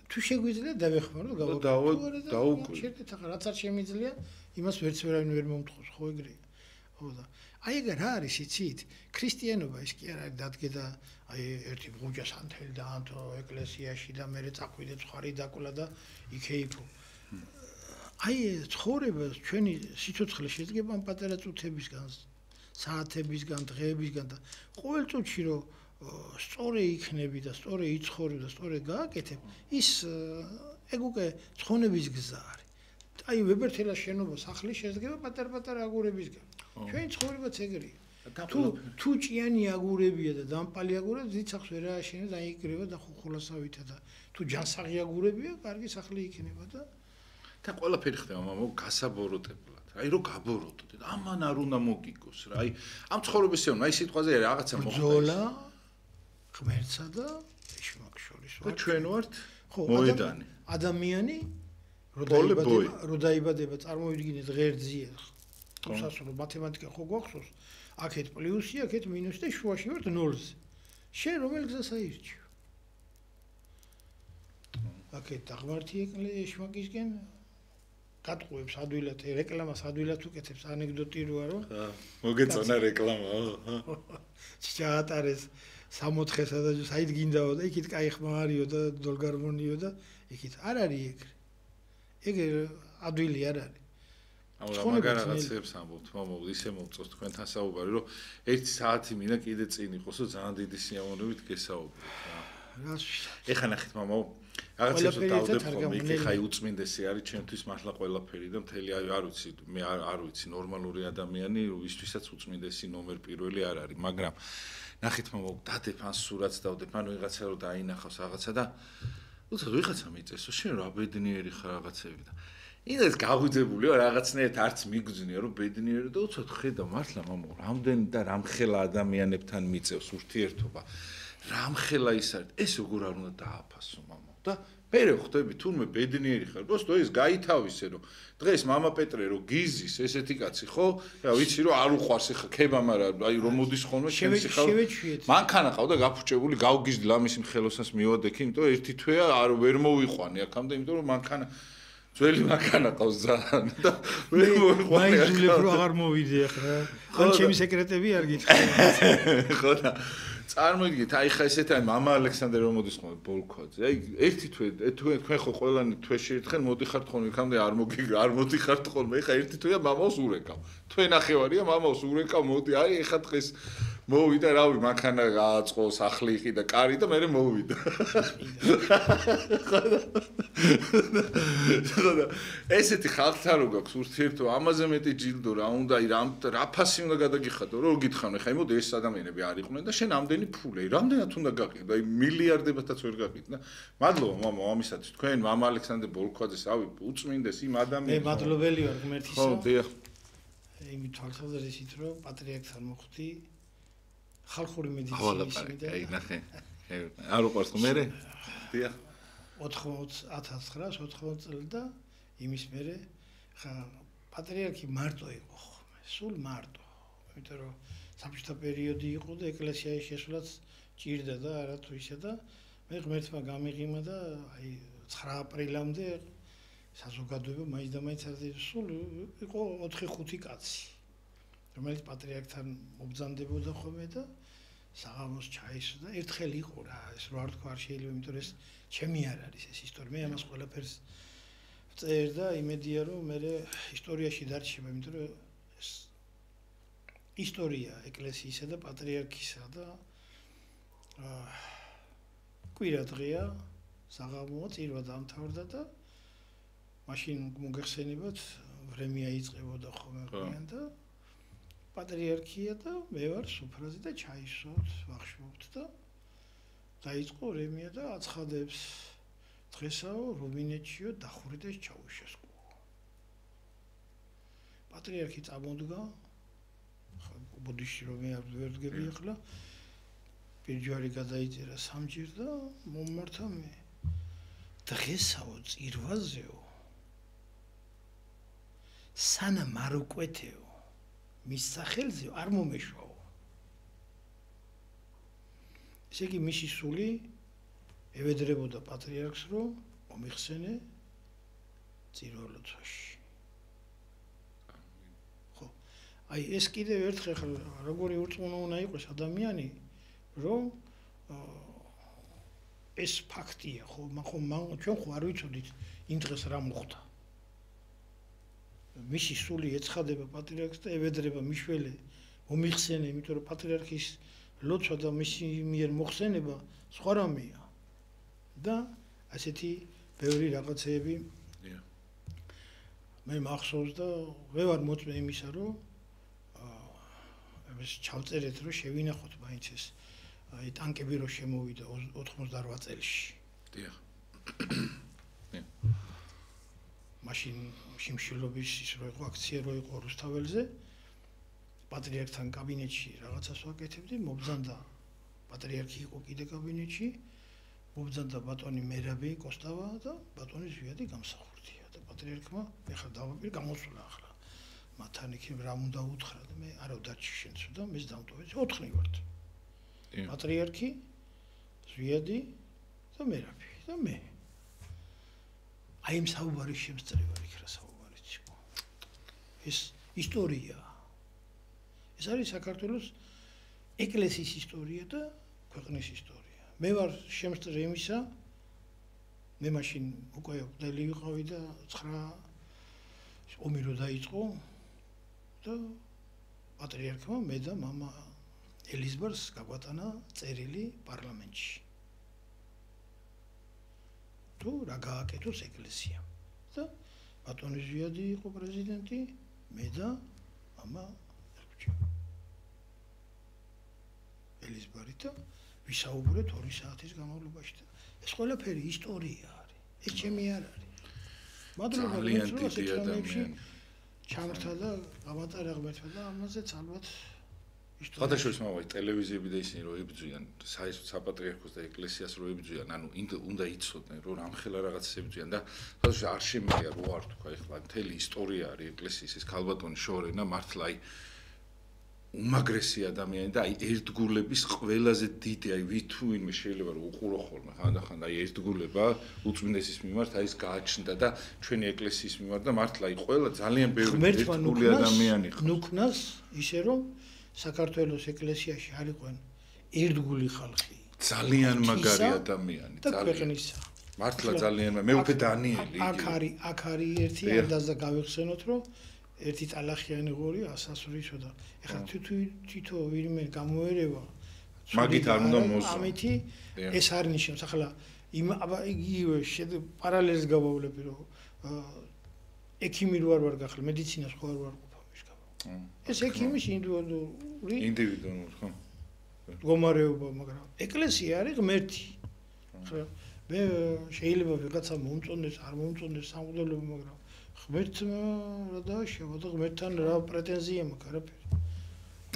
თუ შეგვიძლია დავეხმარო დაუკვირდით შეგეთ ახლა რაც არ შემიძლია იმას ვერც ვერავინ ვერ მომთხოვს ხო ეგრეა ხო და აი ეგ რა არის იცით ქრისტიანობა ის კი არ არის დადგე და აი ერთი ბუჯა სანთელი დაანთო ეკლესიაში და მე წახვიდე ცხარი დაკულა და იქეიფო აი ცხოვრება ჩვენი სიცოცხლე შედგება ამ პატარა წუთებისგან საათებისგან დღეებისგან და ყოველ წუთში რომ სწორი იქნები და სწორი იცხოვრებ და სწორი გააკეთებ ის ეგ უკვე ცხონების გზა არის აი ვებერთელას შენობა სახლი შედგება პატარ-პატარა აგურებისგან ჩვენი ცხოვრებაც ეგრეა თუ ჭიანი აგურებია და დამპალი აგურები დიდ სახლს ვერ ააშენე და იგრევა და ხუხულასავითა და თუ ჯანსაღი აგურებია კარგი სახლი იქნება და ყველაფერი ხდება მამო გასაბოროტებლად აი რომ გაბოროტდეთ ამან არ უნდა მოგიგოს რა აი ამ ცხოვრების ეუბნა აი სიტყვაზე რაღაცა მოხდა ბრძოლა ღმერთსა და ეშმაკ შორის და ჩვენ ვართ მოედანი ადამიანი რო დაიბადება წარმოვიდგინეთ ღერძია თუმცა მათემატიკა ხო გვახსოვს აქეთ პლუსი აქეთ მინუსი და შუაში ვართ 0-ზე შენ რომელ გზას აირჩევ აქეთ დაღმართი ეშმაკისგენ გატყუებს ადვილად რეკლამას ადვილად უკეთებს ანეკდოტი როა რომ მოგეწონა რეკლამა ჩაატარეს 60-ესა და საით გინდაო და იქით კაი ხმა არისო და დოლგარმონიო და იქით არ არის ეგრე ადვილი არ არის მაგარ რაღაცებს ამბობთ მამო ისე მომწონს თქვენთან საუბარი რომ 1 საათი მინდა კიდე წინ იყოსო ძალიან დიდი სიამოვნებით გესაუბროთ რა ეხა ნახეთ მამო რაღაცებს დავდებ ხოლმე იქ ხაი უწმინდესი არის ჩემთვის მართლა ყველაფერი და მთელი არ ვიცი მე არ ვიცი ნორმალური ადამიანი ვისთვისაც უწმინდესი ნომერ პირველი არ არის მაგრამ ნახეთ მამო დადებ ან სურათს დავდებ ან ვიღაცა რომ დაინახავს რაღაცა და უცად ვიღაცა მიწესო შენ რა ბედნიერი ხარ რაღაცები და ინდეს გავუძებულიო რაღაცნაირად არც მიგძნია რომ ბედნიერი და უცად ხედა მართლა მამო რამდენი და რამხელა ადამიანებთან მიწევს ურთიერთობა რამხელა ის არის ეს როგორ არ უნდა დააფასო მამო და მე ხვდები თურმე ბედნიერი ხარ просто ეს გაითავისე რომ დღეს მამა პეტრე რომ გიზის ესეთი კაცი ხო რა ვიცი რომ არ უყვარს ხა ქება მაგრამ აი რომ მოდის ხოლმე შენსი ხარ მანქანა ყავდა გაფუჭებული გავგიზდი ლამის ხელოსანს მივადექი იმიტომ ერთი თვეა არ ვერ მოვიყვანი აქამდე იმიტომ რომ მანქანა ძველი მანქანა ყავს ძალიან და ვერ მოვიყვანი მაინც რომ აღარ მოვიდე ხა ხან ჩემი სეკრეტები არ გითხარ ხო და წარმოიდგინეთ აი ხა ესეთ აი მამა ალექსანდრე რომ მოდის ხოლმე ბოლქვაძე აი ერთი თქვენ ხო ყველანი თვეში ერთხელ მოდიხართ ხოლმე იქამდე არ მოდიხართ ხოლმე ეხა ერთი თვეა მამავს урეკავ თქვენ ახევარია მამავს урეკავ მოდი აი ეხა დღეს მოვიდა რავი მანქანა გააწყო სახლი იყიდა კარი და მე მოვიდა ხოდა ესეთი ხალხთან რო გაქვს ურთიერთობა ამაზე მეტი ჯილდო რა უნდა აი რა ფასი უნდა გადაგიხადო რომ გითხანო ეხა მოდი ეს ადამიანები არ იყვნენ და შენ ამდენი ფული რამდენად უნდა გაყიდო აი მილიარდებათაც ვერ გაყიდნა მადლობა მამა ამისათვის თქვენ მამა ალექსანდრე ბოლქვაძეს რავი უწმინდეს იმ ადამიანს მე მადლობელი ვარ ღმერთისა ხო დიახ იმით თვალსაზრისით რომ პატრიარქთან მოხვდი ხალხური მედიცინის და აი ნახე არ უყვარს მე დიახ 1980 წელი და იმის მერე ხა პატრიარქი მარტო იყო ხოლმე სულ მარტო იმიტომ რომ საბჭოთა პერიოდი იყო და ეკლესიაში შესვლაც ჭირდა და არა თუ ისე და მე ღმერთმა გამიღიმა და აი 9 აპრილამდე საზოგადოება მაინც და მაინც სულ იყო 4-5 კაცი რომელიც პატრიარქთან მობრძანდებოდა ხოლმე და საღამოს ჩაისო და ერთხელ იყო რა ეს რა თქმა არ შეიძლება იმიტომ რომ ეს ჩემი არ არის ეს ისტორია მე ამას ყველაფერს წერ და იმედია რომ მე ისტორიაში დარჩება იმიტომ რომ ეს ისტორია ეკლესიისა და პატრიარქისა და კვირა დღეა, საღამოა, წირვა დამთავრდა და მაშინ მოგეხსენებათ, ვრემია იწყებოდა ხოლმე ყვიან და პატრიარქია და მე ვარ სუფრაზე და ჩაის ვსვამთ, ვახშმობთ და დაიწყო ვრემია და აცხადებს დღესაო რუმინეთშიო დახურდეს ჩაუშესკუ. პატრიარქი წამოდგა, ბოდიში რომ ვერ დგები ახლა პირჯვარი გადაიწერა სამჯერ და მომმართა მე. დღესაო წირვაზეო სანამ არ უკვეთეო მის სახელზე არ მომეშვაო. ესე იგი მისი სული ევედრებოდა პატრიარქს რომ მომიხსენე წირვა-ლოცვაში. ხო, აი ეს კიდევ ერთხელ როგორი ურწმუნო უნდა იყოს ადამიანი რომ ეს ფაქტია, ხო, ჩვენ ხო არ ვიცოდით იმ დღეს რა მოხდა. მისი სული ეცხადება პატრიარქს და ევედრება მიშველი მომიხსენე, იმიტომ რომ პატრიარქის ლოცვა და მისი მიერ მოხსენება სხვა რამეა. და ასეთი ბევრი რაღაცეები მე მახსოვს და მე ვარ მოწმე იმისა, რომ ეს ჩავწერეთ, რომ შევინახოთ მაინც ეს აი ტანკები რო შემოვიდა 88 წელში. დიახ. მაშინ შიმშილობის ის რო იყო აქცია რო იყო რუსთაველზე პატრიარქთან კაბინეტში რაღაცას ვაკეთებდი, მობრძანდა პატრიარქი იყო კიდე კაბინეტში, მობრძანდა ბატონი მერაბი კოსტავა და ბატონი ზვიადი გამსახურდია და პატრიარქმა ეხლა დავაპირ გამოსულა ახლა. მათთან იქ რა უნდა უთხრა და მე არა დარჩი შენც და მეც დამტოვეთ 4 ვართ. პატრიარქი, ზვიადი და მერაბი და მე. აი იმ საუბარის შემსწრება იქ რა საუბარიც იყო. ეს ისტორია. ეს არის საქართველოს ეკლესიის ისტორია და ქვეყნის ისტორია. მე ვარ შემსწრე იმისა, მე მაშინ უკვე ყდელი ვიყავი და 9 ომი რო დაიწყო და პატრიარქმა მე და мама ელიზბარს გაგვატანა წერილი პარლამენტში. თუ რა გააკეთოს ეკლესია. და ბატონი ზვიადი იყო პრეზიდენტი, მე და мама ელიზბარი და ვისაუბრეთ 2 საათის განმავლობაში და ეს ყველაფერი ისტორია არის. ეს ჩემი არ არის. მადლობა გიძულს ჩამრთა და გამატარა ღმერთმა და ამაზეც ალბათ ხათაშორის მოვაი ტელევიზიები და ისინი რო იბრძვიან საპატრიარქოს და ეკლესიას რო იბრძვიან, ანუ უნდა იცოდნენ რომ რამხელა რაღაცას იბრძვიან და ხათაშორის არ შემიძლია რო არ თქვა ეხლა მთელი ისტორია არის ეკლესიის ეს ქალბატონი შორენა მართლა აი უმაგრესი ადამიანი და აი ერთგულების ყველაზე დიდი აი ვითუინმე შეიძლება რომ უყურო ხოლმე ხანდახან აი ერთგულება უწმინდესის მიმართ აი ეს გააჩნდა და ჩვენი ეკლესიის მიმართ და მართლა აი ყველა ძალიან ბევრი ერთგული ადამიანი ხარ. ნუქნას ისე რომ საქართველოს ეკლესიაში არ იყვნენ ერთგული ხალხი. ძალიან მაგარი ადამიანი, ძალიან. მართლა ძალიან მე უკვე დანიელი. აქ არის ერთი ანდაზა გავიხსენოთ რომ ერთი ტალახიანი ღორი ასასურისო და ეხლა თვითო ვირმე გამოერევა მაგით არ უნდა მოსვა. ამითი ეს არ ნიშნავს ახლა იგივე პარალელს გავავლები რომ ექიმი რო არ ვარ გახლა მედიცინას ხო არ ვარ ეს ექიმის ინდივიდუალური ხო მდგომარეობა, მაგრამ ეკლესია არის ღმერთი. ხო მე შეიძლება ვიღაცა მომწონდეს, არ მომწონდეს სამღვდელობა, მაგრამ ღმერთმა რა დააშავა და ღმერთთან რა პრეტენზია მაქვს, არაფერი.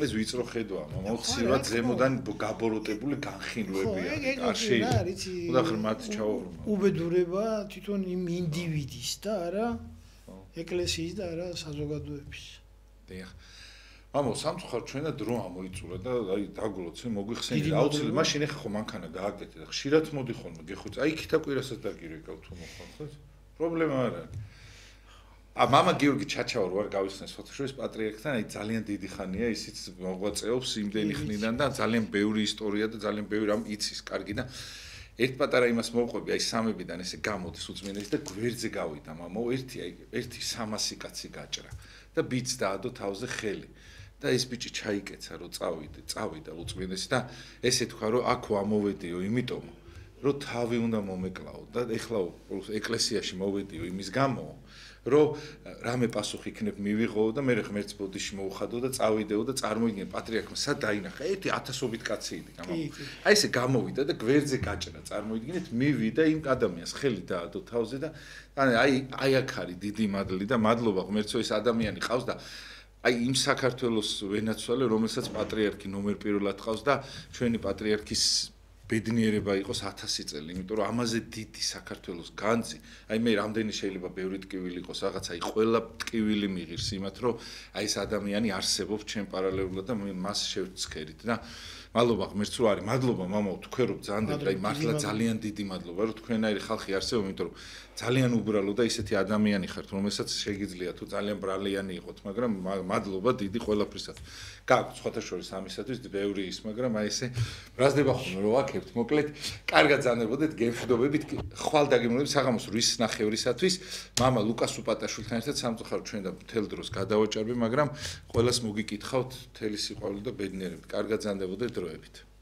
ეს ვიწრო ხედვაა, მომხსივრად ზემოდან გაბოროტებული განხილვებია. კარში. უნდა ღრმად ჩაუღრმო. უბედურება თვითონ იმ ინდივიდის და არა ეკლესიის და არა საზოგადოების. დიახ. მამო, სამწუხაროდ ჩვენა დრო ამოიწურა და აი დაგულოცე, მოგვიხსენე აუცილებლად მაშინ ეხა ხო მანქანა გააკეთე და ხშირად მოდი ხოლმე გეხუჭ. აი ქითა კვირასაც დაგირეკავ თუ მოხარ ხო? პრობლემა არ არის. მამა გიორგი ჩაჩაო რო არ გავიხსენეს ფოტოშოპის პატრიარქთან, აი ძალიან დიდი ხანია ისიც მოღვაწეობს იმდენი ხნიდან და ძალიან ბევრი ისტორია და ძალიან ბევრი რამ იცის, კარგი და ერთ პატარა იმას მოვყვები, აი სამებიდან ესე გამოდის უწმინდესი და გვერდზე გავიდა მამო, ერთი 300 კაცი გაჭრა და ბიც დაადო თავზე ხელი. და ეს ბიჭი ჩაიკეცა რომ წავიდა უწმინდესი და ესე თქვა რომ აქ ამოვედიო იმიტომ რომ თავი უნდა მომეკლაო და ეხლა ეკლესიაში მოვედიო იმის გამო რომ რამე პასუხი იქნებ მივიღო და მე ღმერთს ბოდიში მოუხადო და წავიდეო და წარმოიდგინე პატრიარქმა სად დაინახა ერთი 1000ობით კაცი idi აი ესე გამოვიდა და გვერდზე გაჭრა წარმოიდგინეთ მივიდა იმ ადამიანს ხელი დაადო თავზე და აი აქ არის დიდი მადლი და მადლობა ღმერთს ეს ადამიანი ყავს და აი იმ საქართველოს ვენაცვალე რომელსაც პატრიარქი ნომერ პირველად ყავს და ჩვენი პატრიარქის ბედნიერება იყოს 1000 წელი, იმიტომ რომ ამაზე დიდი საქართველოს განძი, აი მე რამდენი შეიძლება ბევრი ტკივილი იყოს, რაღაცა აი ყველა ტკივილი მიღირს იმათ, რომ აი ეს ადამიანი არსებობს ჩვენ პარალელურად და მას შევცქერით და მადლობა ღმერთს რომ არის, მადლობა მამაო თქვენ რომ ბრძანდებთ, აი მართლა ძალიან დიდი მადლობა რომ თქვენაირი ხალხი არსებობს, იმიტომ რომ ძალიან უბრალო და ისეთი ადამიანი ხართ, რომელსაც შეგიძლია თუ ძალიან ბრალიანი იყოთ, მაგრამ მადლობა დიდი ყველაფრისას. გაქვს სხვათა შორის ამისათვის ბევრი ის, მაგრამ აი ესე ბრაზდება ხოლმე რომ ვაკებთ, მოკლედ, კარგად ზანდებოდეთ, გემშვიდობებით, ხვალ დაგემოვნებით საღამოს 8 ნახევრისათვის, მამა ლუკას უპატაშვილთან ერთად სამწუხაროდ ჩვენ და მთელ დროს გადავაჭარბე, მაგრამ ყველას მოგიკითხავთ მთელი სიყვარული და ბედნიერებით. კარგად ზანდებოდეთ დროებით.